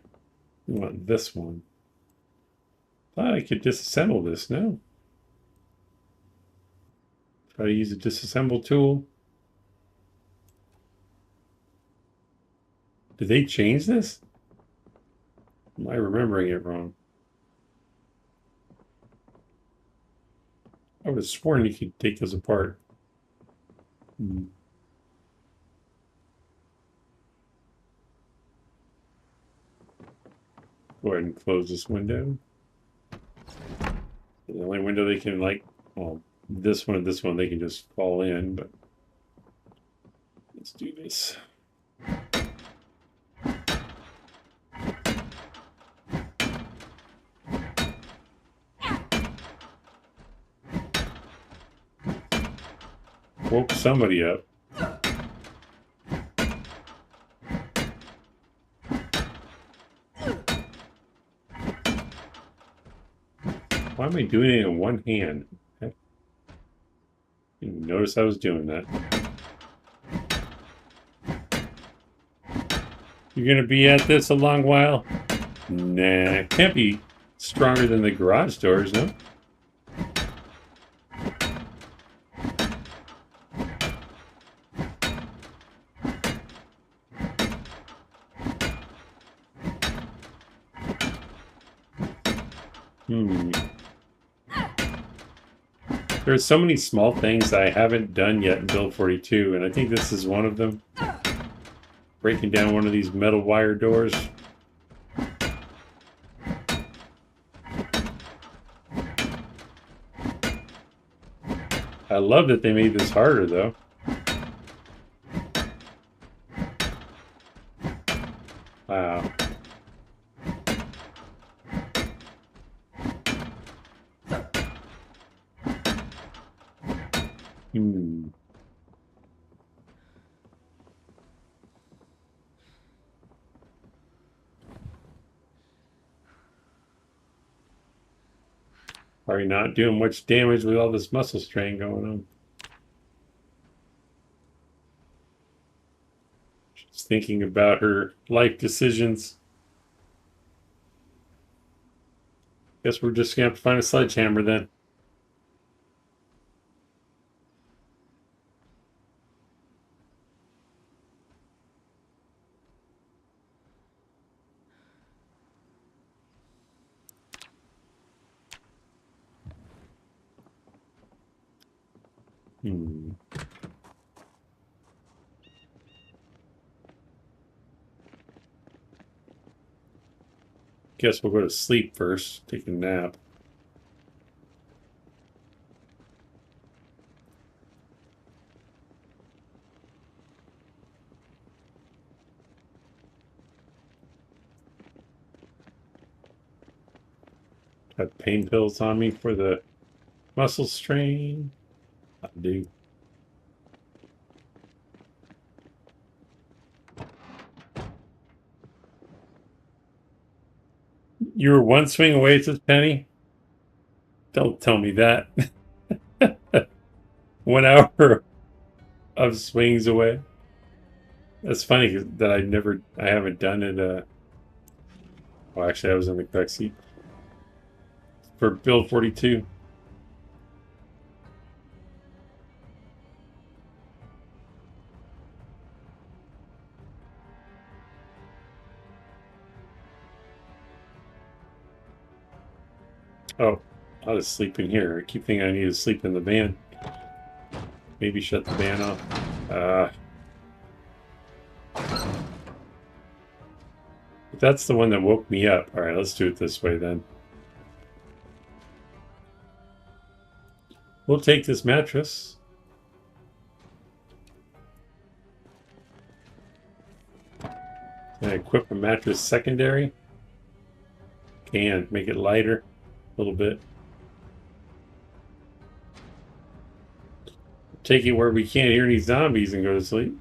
S2: We want this one. Thought I could disassemble this. No. Try to use a disassemble tool. Did they change this? Am I remembering it wrong? I would have sworn you could take those apart. Hmm. Go ahead and close this window. The only window they can, like, well, this one and this one, they can just fall in, but let's do this. Woke somebody up. Why am I doing it in one hand? I didn't notice I was doing that. You're gonna be at this a long while? Nah, can't be stronger than the garage doors, no? There's so many small things I haven't done yet in Build 42, and I think this is one of them. Breaking down one of these metal wire doors. I love that they made this harder, though. Wow. Probably not doing much damage with all this muscle strain going on. She's thinking about her life decisions. Guess we're just gonna have to find a sledgehammer then. Guess we'll go to sleep first. Take a nap. Got pain pills on me for the muscle strain. I do. You were one swing away, says Penny. Don't tell me that. 1 hour of swings away. That's funny that I haven't done it. Well, actually, I was in the back seat for Build 42. Oh, I'll just sleep in here. I keep thinking I need to sleep in the van. Maybe shut the van off. But that's the one that woke me up. All right, let's do it this way then. We'll take this mattress. Can I equip a mattress secondary? Can make it lighter a little bit. Take it where we can't hear any zombies and go to sleep.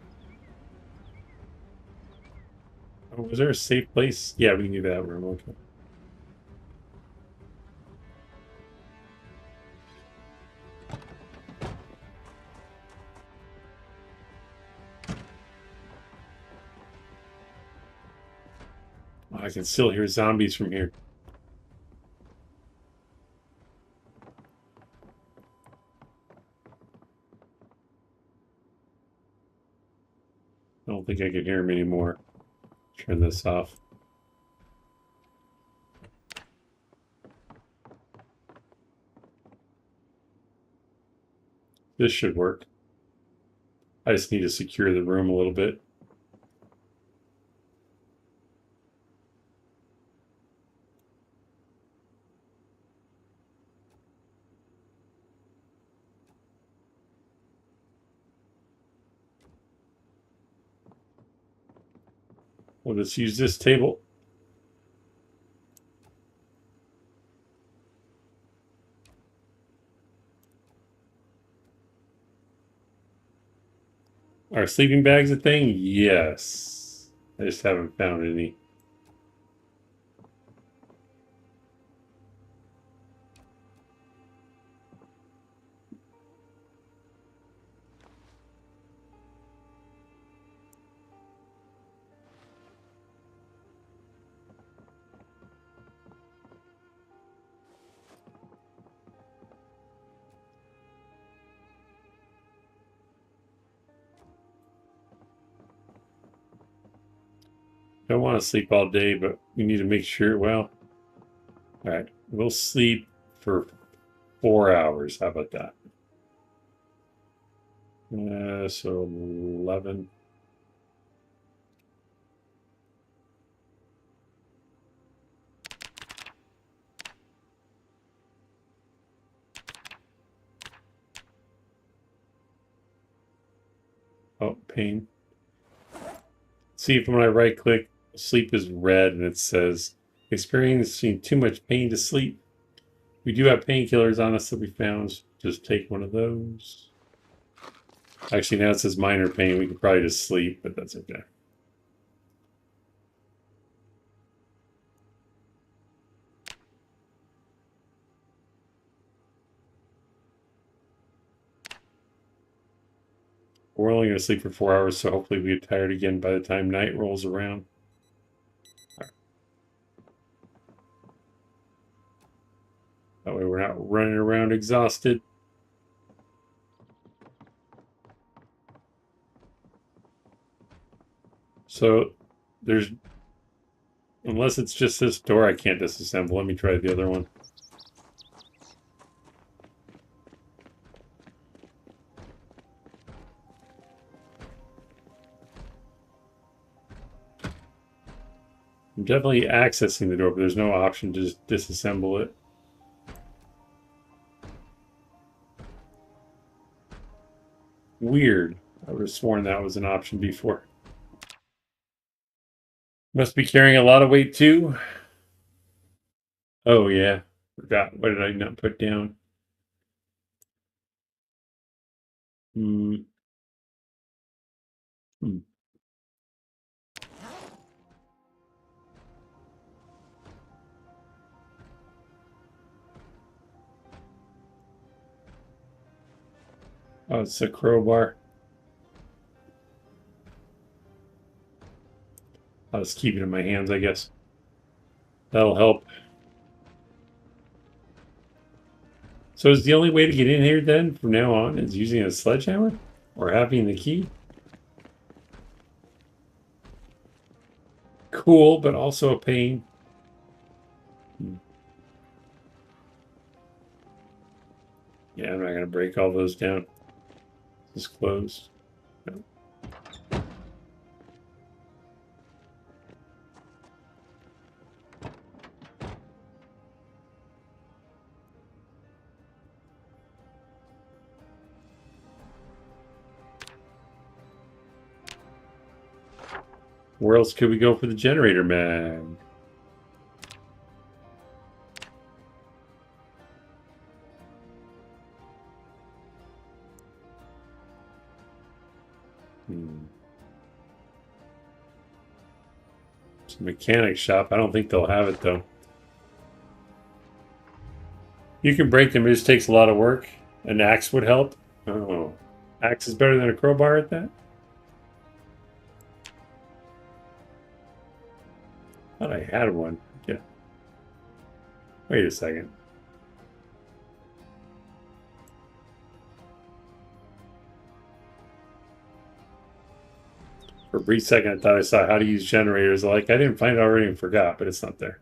S2: Oh, was there a safe place? Yeah, we can do that room. Okay. I can still hear zombies from here. I don't think I can hear them anymore. Turn this off. This should work. I just need to secure the room a little bit. We'll just use this table. Are sleeping bags a thing? Yes. I just haven't found any. Don't want to sleep all day, but we need to make sure. Well, all right, we'll sleep for 4 hours. How about that? So 11. Oh, pain. See if when I right click, sleep is red and it says experiencing too much pain to sleep. We do have painkillers on us that we found. Just take one of those. Actually, now it says minor pain. We could probably just sleep, but that's okay. We're only going to sleep for 4 hours, so hopefully we get tired again by the time night rolls around. That way we're not running around exhausted. So there's, unless it's just this door, I can't disassemble. Let me try the other one. I'm definitely accessing the door, but there's no option to just disassemble it. Weird. I would have sworn that was an option before. Must be carrying a lot of weight too. Oh yeah. Forgot. What did I not put down? Hmm. Oh, it's a crowbar. I'll just keep it in my hands, I guess. That'll help. So is the only way to get in here then, from now on, is using a sledgehammer? Or having the key? Cool, but also a pain. Yeah, I'm not going to break all those down. It's closed. No. Where else could we go for the generator mag? It's a mechanic shop. I don't think they'll have it though. You can break them, it just takes a lot of work. An axe would help. Oh. Axe is better than a crowbar at that? Thought I had one. Yeah. Wait a second. For a brief second, I thought I saw how to use generators. Like, I didn't find it already and forgot, but it's not there.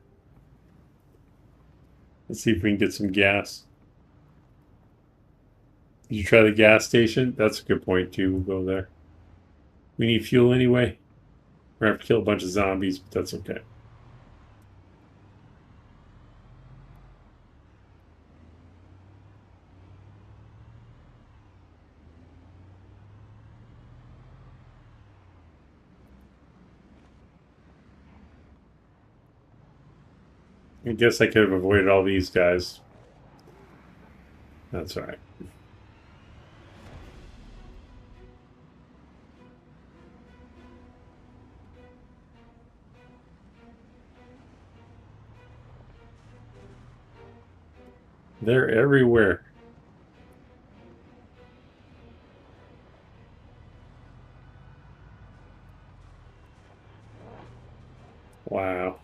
S2: Let's see if we can get some gas. Did you try the gas station? That's a good point, too. We'll go there. We need fuel anyway. We're going to have to kill a bunch of zombies, but that's okay. I guess I could have avoided all these guys. That's all right. They're everywhere. Wow.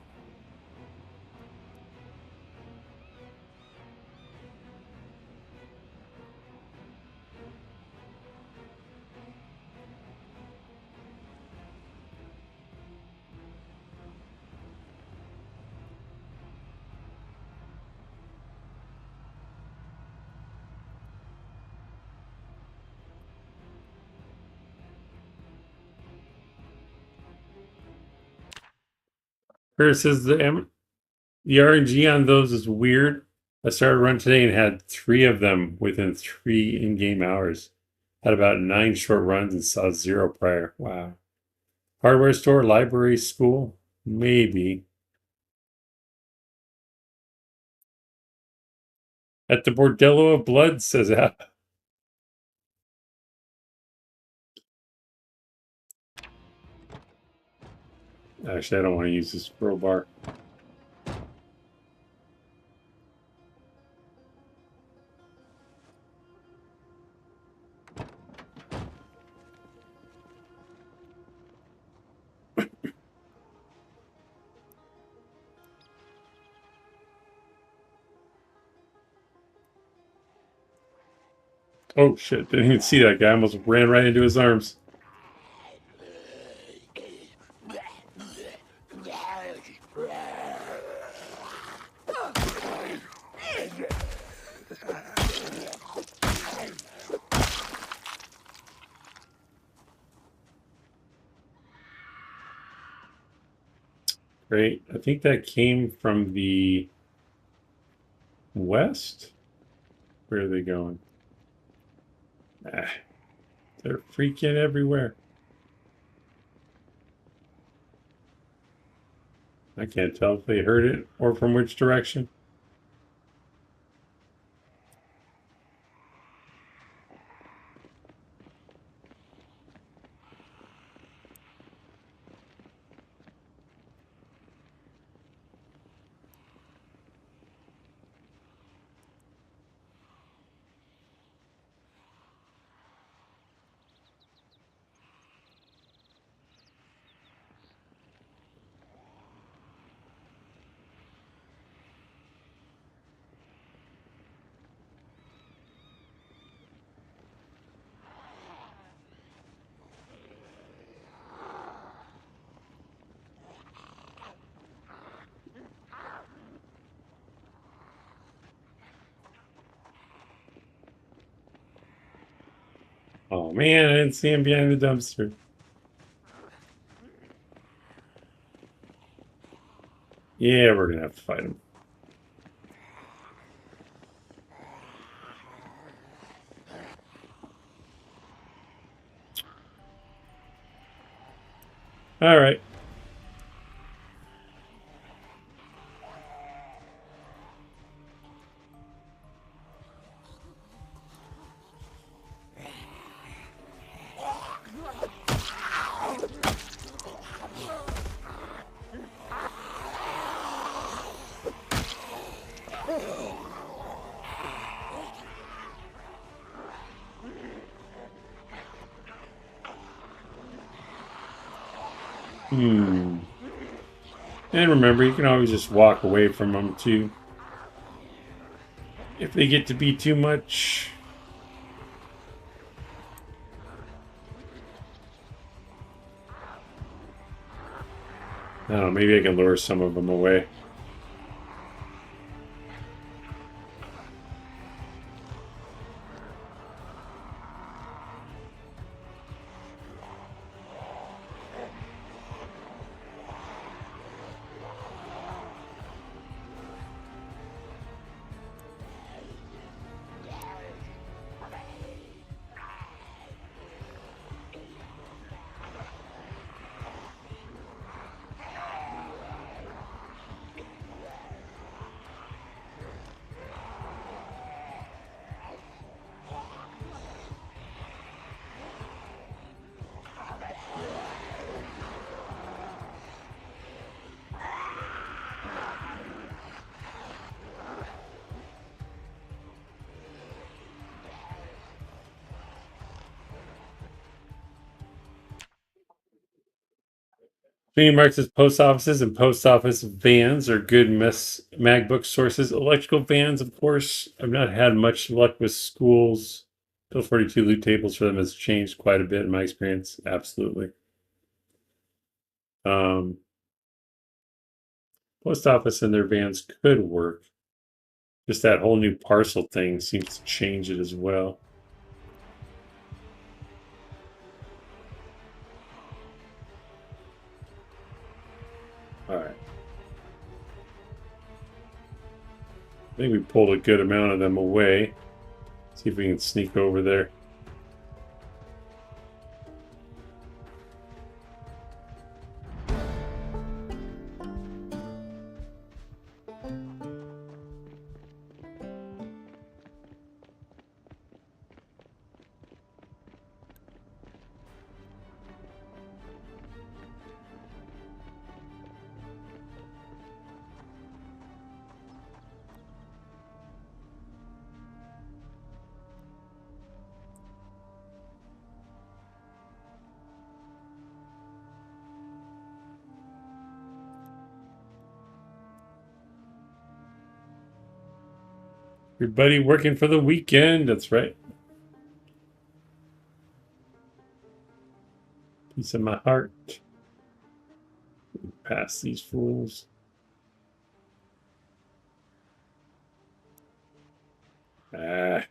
S2: Chris says the RNG on those is weird. I started a run today and had 3 of them within 3 in-game hours. Had about 9 short runs and saw 0 prior. Wow. Hardware store, library, school? Maybe. At the Bordello of Blood, says App. Actually, I don't want to use this crowbar. Oh shit, didn't even see that guy. I almost ran right into his arms. Great. I think that came from the west. Where are they going? Ah, they're freaking everywhere. I can't tell if they heard it or from which direction. Oh man, I didn't see him behind the dumpster. Yeah, we're gonna have to fight him. All right. Hmm. And remember, you can always just walk away from them too. If they get to be too much. I don't know, maybe I can lure some of them away. Mini marts as post offices and post office vans are good mag book sources. Electrical vans, of course, I've not had much luck with schools. Bill 42 loot tables for them has changed quite a bit in my experience. Absolutely. Post office and their vans could work. Just that whole new parcel thing seems to change it as well. All right. I think we pulled a good amount of them away. See if we can sneak over there. Everybody working for the weekend. That's right. Piece of my heart. Past these fools. Ah.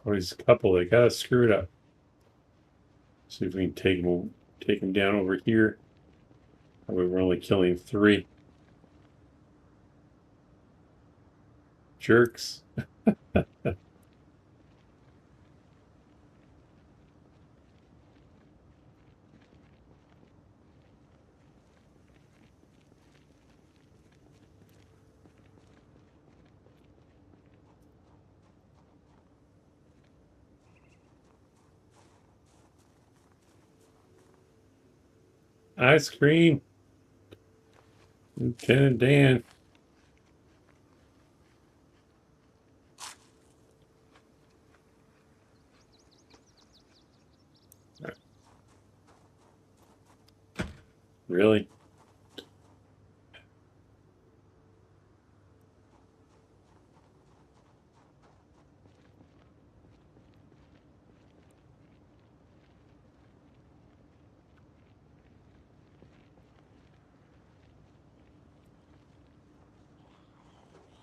S2: Always a couple that got screwed up. See if we can take them down over here. We were only killing 3 jerks. Ice cream. Lieutenant Dan. Really?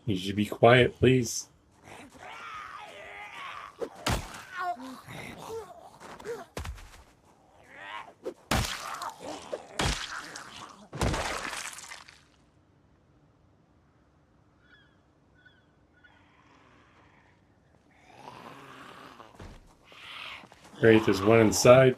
S2: You should be quiet, please. Great, there's one inside.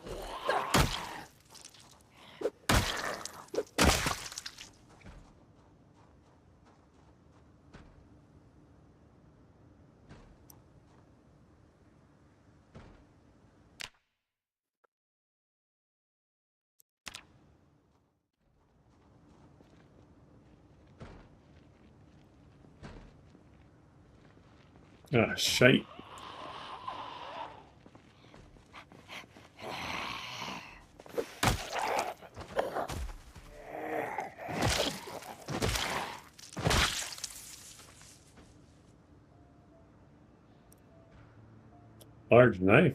S2: Ah, shite. Large knife.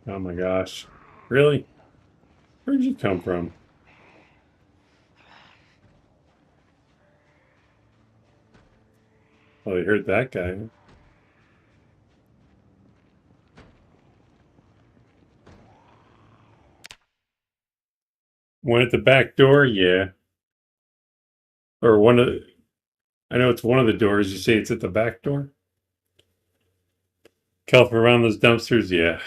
S2: Oh my gosh. Really? Where'd you come from? Oh, they heard that guy. One at the back door? Yeah. Or one of the... I know it's one of the doors. You say it's at the back door? Kelp around those dumpsters? Yeah.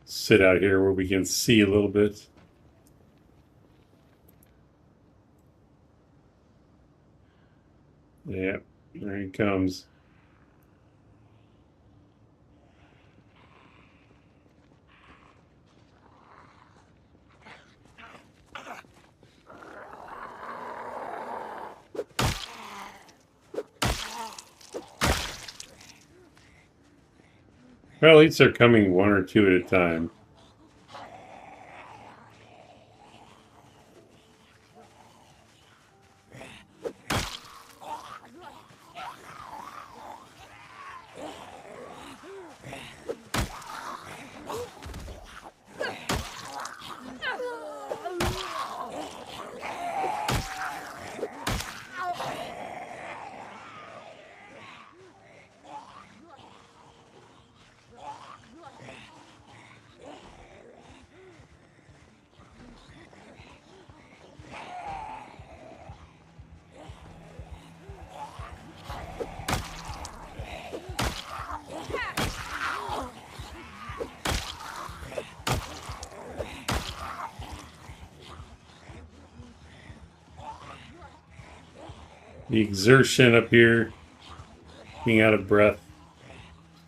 S2: Sit out here where we can see a little bit. Yeah, there he comes. Well, at least they're coming one or two at a time. The exertion up here, being out of breath,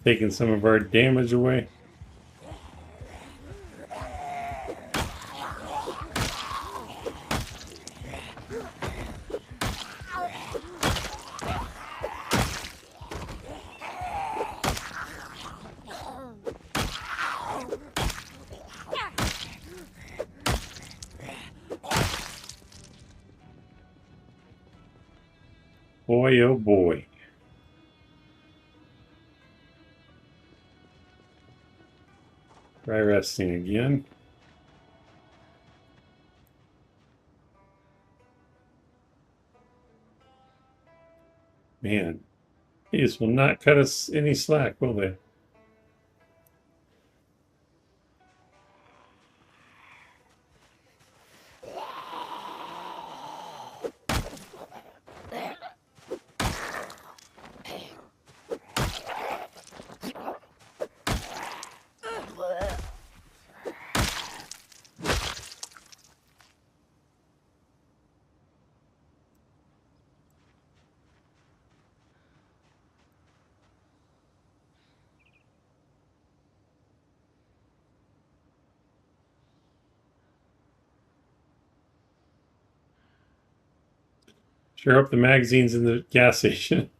S2: taking some of our damage away. Boy, oh boy. Try resting again. Man, these will not cut us any slack, will they? Sure hope the magazine's in the gas station.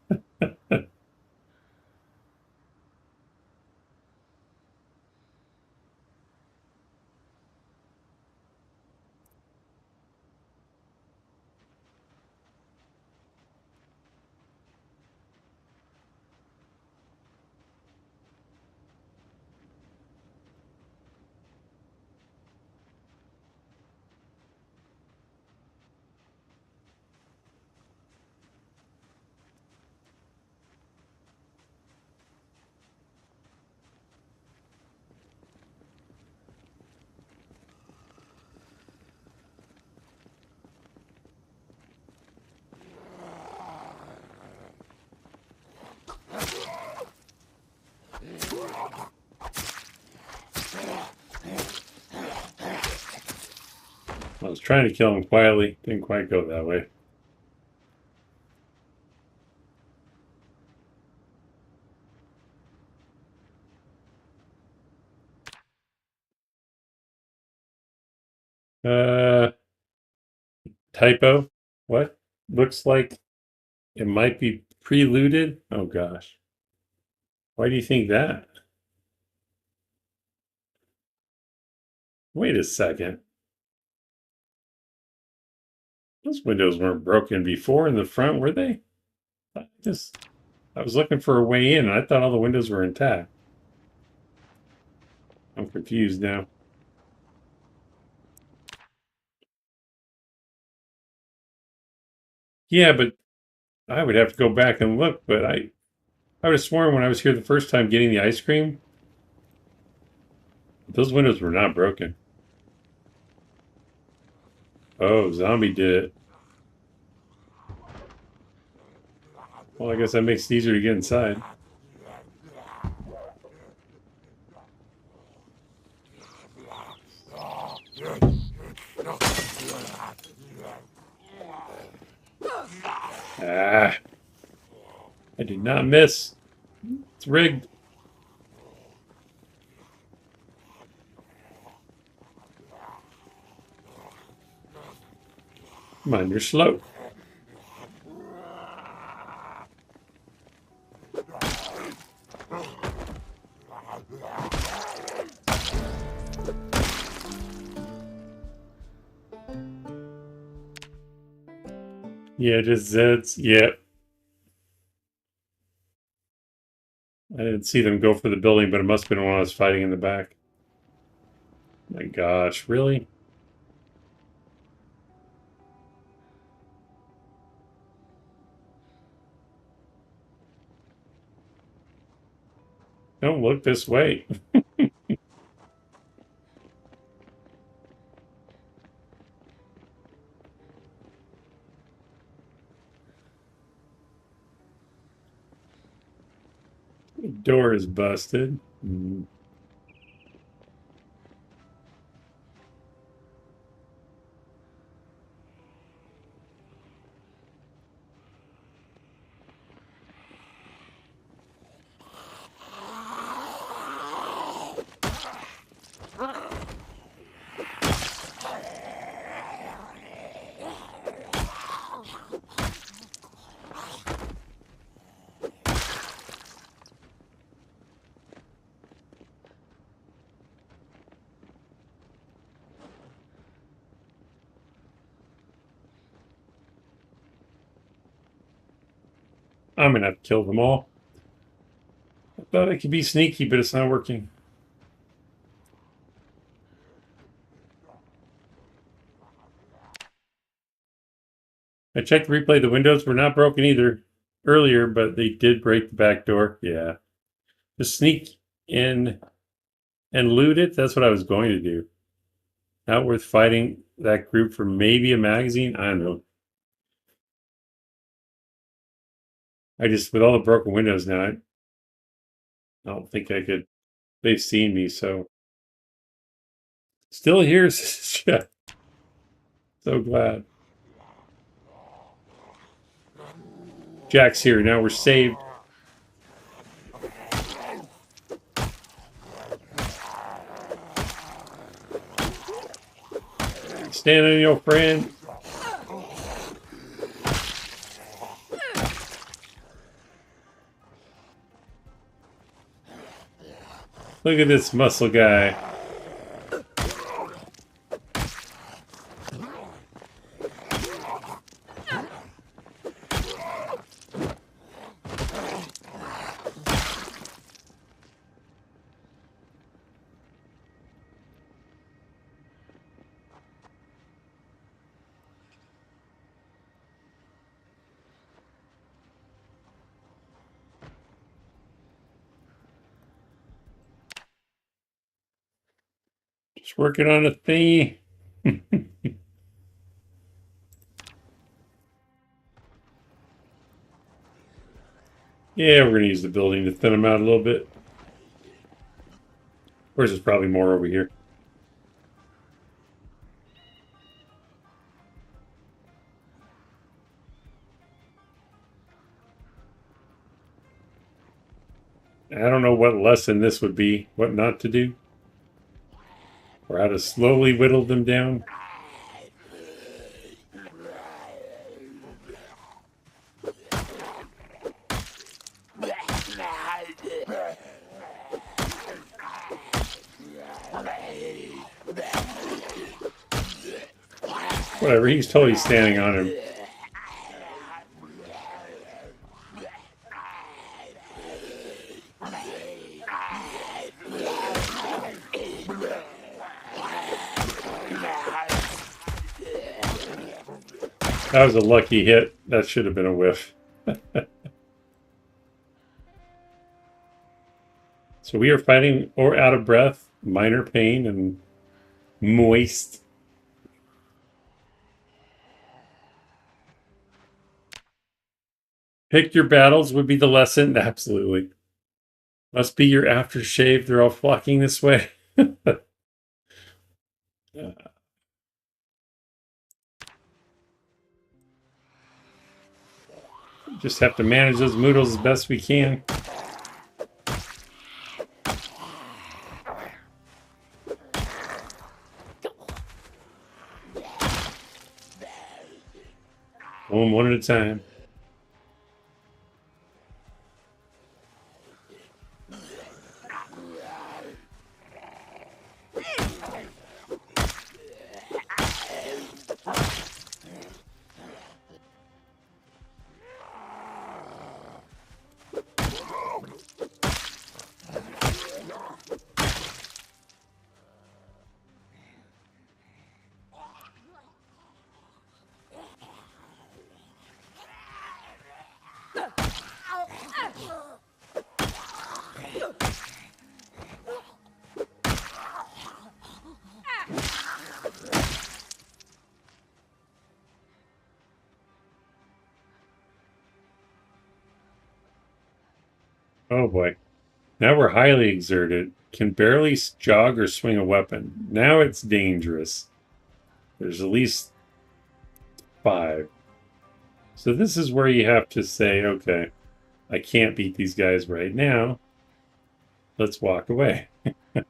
S2: trying to kill him quietly. Didn't quite go that way. Typo. What? Looks like it might be pre-looted. Oh gosh. Why do you think that? Wait a second. Those windows weren't broken before in the front, were they? I was looking for a way in, and I thought all the windows were intact. I'm confused now. Yeah, but I would have to go back and look, but I would have sworn when I was here the first time getting the ice cream, those windows were not broken. Oh, zombie did it. Well, I guess that makes it easier to get inside. Ah, I did not miss. It's rigged. Come on, you're slow. Yeah, just Zeds. Yeah. I didn't see them go for the building, but it must have been when I was fighting in the back. My gosh, really? Don't look this way. Door is busted. I'm gonna have to kill them all. I thought I could be sneaky, but it's not working. I checked the replay. The windows were not broken either earlier, but they did break the back door. Yeah. Just sneak in and loot it. That's what I was going to do. Not worth fighting that group for maybe a magazine. I don't know. I just, with all the broken windows now, I don't think I could. They've seen me, so. Still here, so glad. Jack's here. Now we're saved. Stand on your friend. Look at this muscle guy. Just working on a thingy. Yeah, we're going to use the building to thin them out a little bit. Of course, there's probably more over here. I don't know what lesson this would be, what not to do, or how to slowly whittle them down. Whatever, he's totally standing on him. That was a lucky hit. That should have been a whiff. So we are fighting or out of breath, minor pain, and moist. Pick your battles would be the lesson. Absolutely. Must be your aftershave. They're all flocking this way. Just have to manage those moodles as best we can. One at a time. Oh boy. Now we're highly exerted. Can barely jog or swing a weapon. Now it's dangerous. There's at least 5. So this is where you have to say, okay, I can't beat these guys right now. Let's walk away. And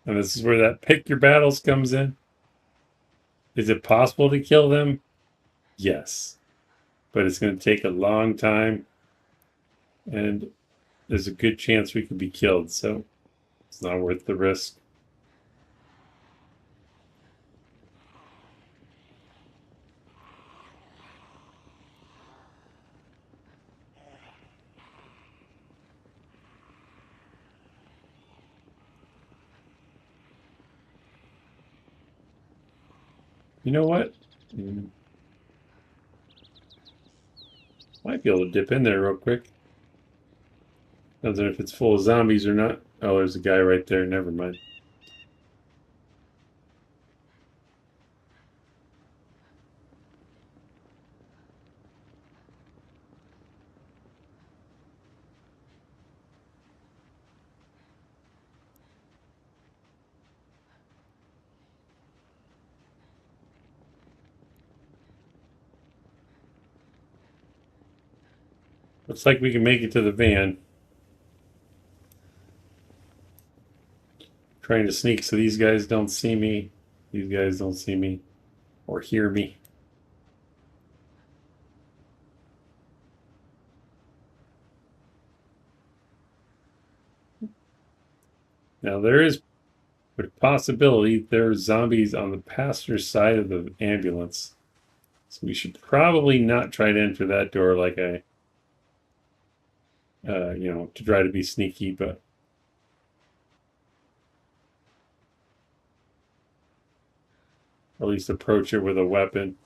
S2: this is where that pick your battles comes in. Is it possible to kill them? Yes. But it's going to take a long time. And there's a good chance we could be killed. So it's not worth the risk. You know what? Might be able to dip in there real quick. Depends on if it's full of zombies or not. Oh, there's a guy right there. Never mind. Looks like we can make it to the van. Trying to sneak so these guys don't see me. These guys don't see me or hear me. Now there is a possibility there's zombies on the passenger side of the ambulance. So we should probably not try to enter that door like to try to be sneaky, but at least approach it with a weapon.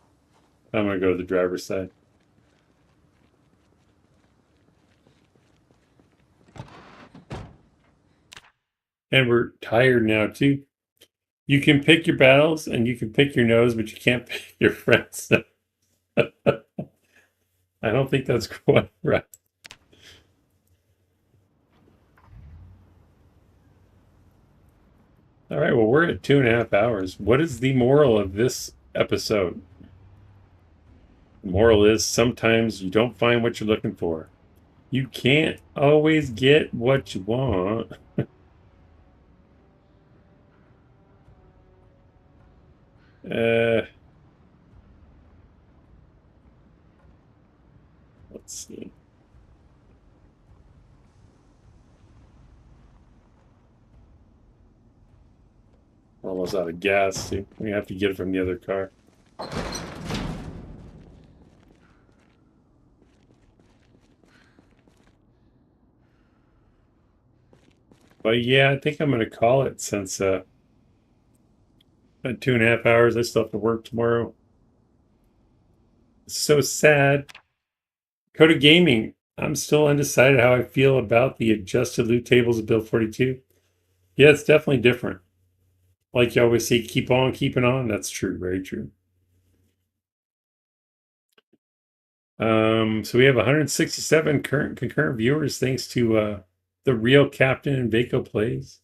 S2: I'm going to go to the driver's side. And we're tired now, too. You can pick your battles and you can pick your nose, but you can't pick your friends. I don't think that's quite right. All right, well, we're at 2.5 hours. What is the moral of this episode? The moral is sometimes you don't find what you're looking for. You can't always get what you want. Let's see. Almost out of gas, too. We have to get it from the other car. But yeah, I think I'm going to call it since in 2.5 hours, I still have to work tomorrow. So sad. Coda Gaming. I'm still undecided how I feel about the adjusted loot tables of Build 42. Yeah, it's definitely different. Like you always say, keep on keeping on. That's true. Very true. So we have 167 current concurrent viewers thanks to the real Captain and Vaco Plays.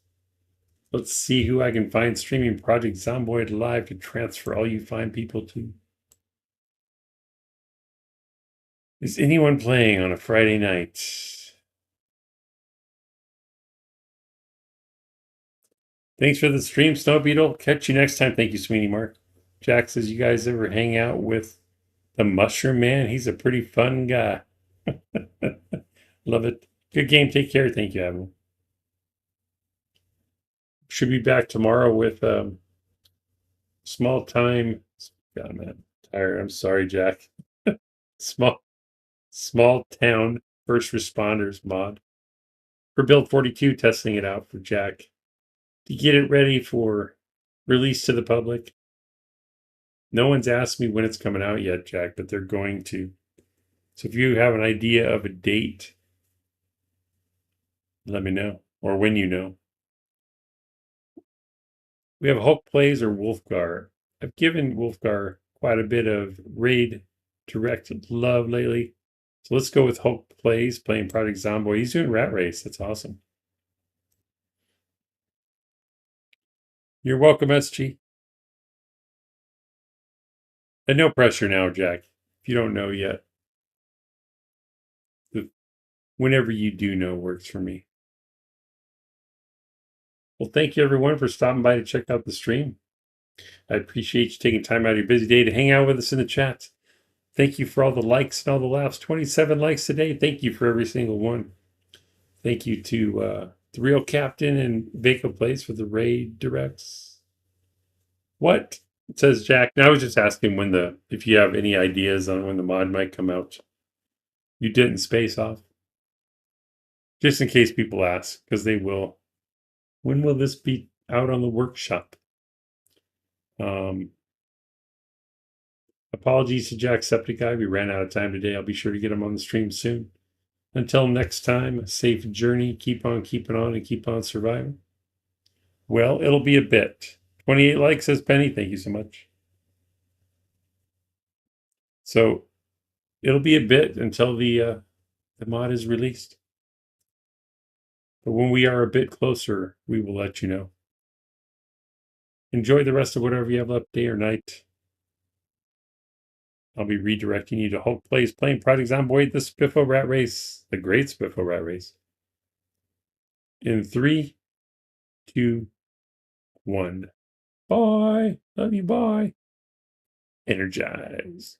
S2: Let's see who I can find streaming Project Zomboid live to transfer all you fine people to. Is anyone playing on a Friday night? Thanks for the stream, Snow Beetle. Catch you next time. Thank you, Sweeney Mark. Jack says, you guys ever hang out with the Mushroom Man? He's a pretty fun guy. Love it. Good game. Take care. Thank you, Evan. Should be back tomorrow with small time. God, man, tired. I'm sorry, Jack. Small town first responders mod for Build 42. Testing it out for Jack to get it ready for release to the public. No one's asked me when it's coming out yet, Jack, but they're going to. So if you have an idea of a date, let me know, or when you know. We have Hulk Plays or Wolfgar. I've given Wolfgar quite a bit of raid direct love lately. So let's go with Hulk Plays, playing Project Zomboid. He's doing Rat Race. That's awesome. You're welcome, SG. And no pressure now, Jack. If you don't know yet, whenever you do know works for me. Well, thank you everyone for stopping by to check out the stream. I appreciate you taking time out of your busy day to hang out with us in the chat. Thank you for all the likes and all the laughs. 27 likes today. Thank you for every single one. Thank you to the real Captain and Vaco Plays for the raid directs. What? It says Jack. Now I was just asking if you have any ideas on when the mod might come out. You didn't space off. Just in case people ask, because they will. When will this be out on the workshop? Apologies to Jacksepticeye. We ran out of time today. I'll be sure to get him on the stream soon. Until next time, a safe journey. Keep on keeping on and keep on surviving. Well, it'll be a bit. 28 likes, says Penny. Thank you so much. So it'll be a bit until the mod is released. But when we are a bit closer, we will let you know. Enjoy the rest of whatever you have left, day or night. I'll be redirecting you to Hulk Plays, playing Project Zomboid, the Spiffo Rat Race, the great Spiffo Rat Race. In 3, 2, 1. Bye. Love you. Bye. Energize.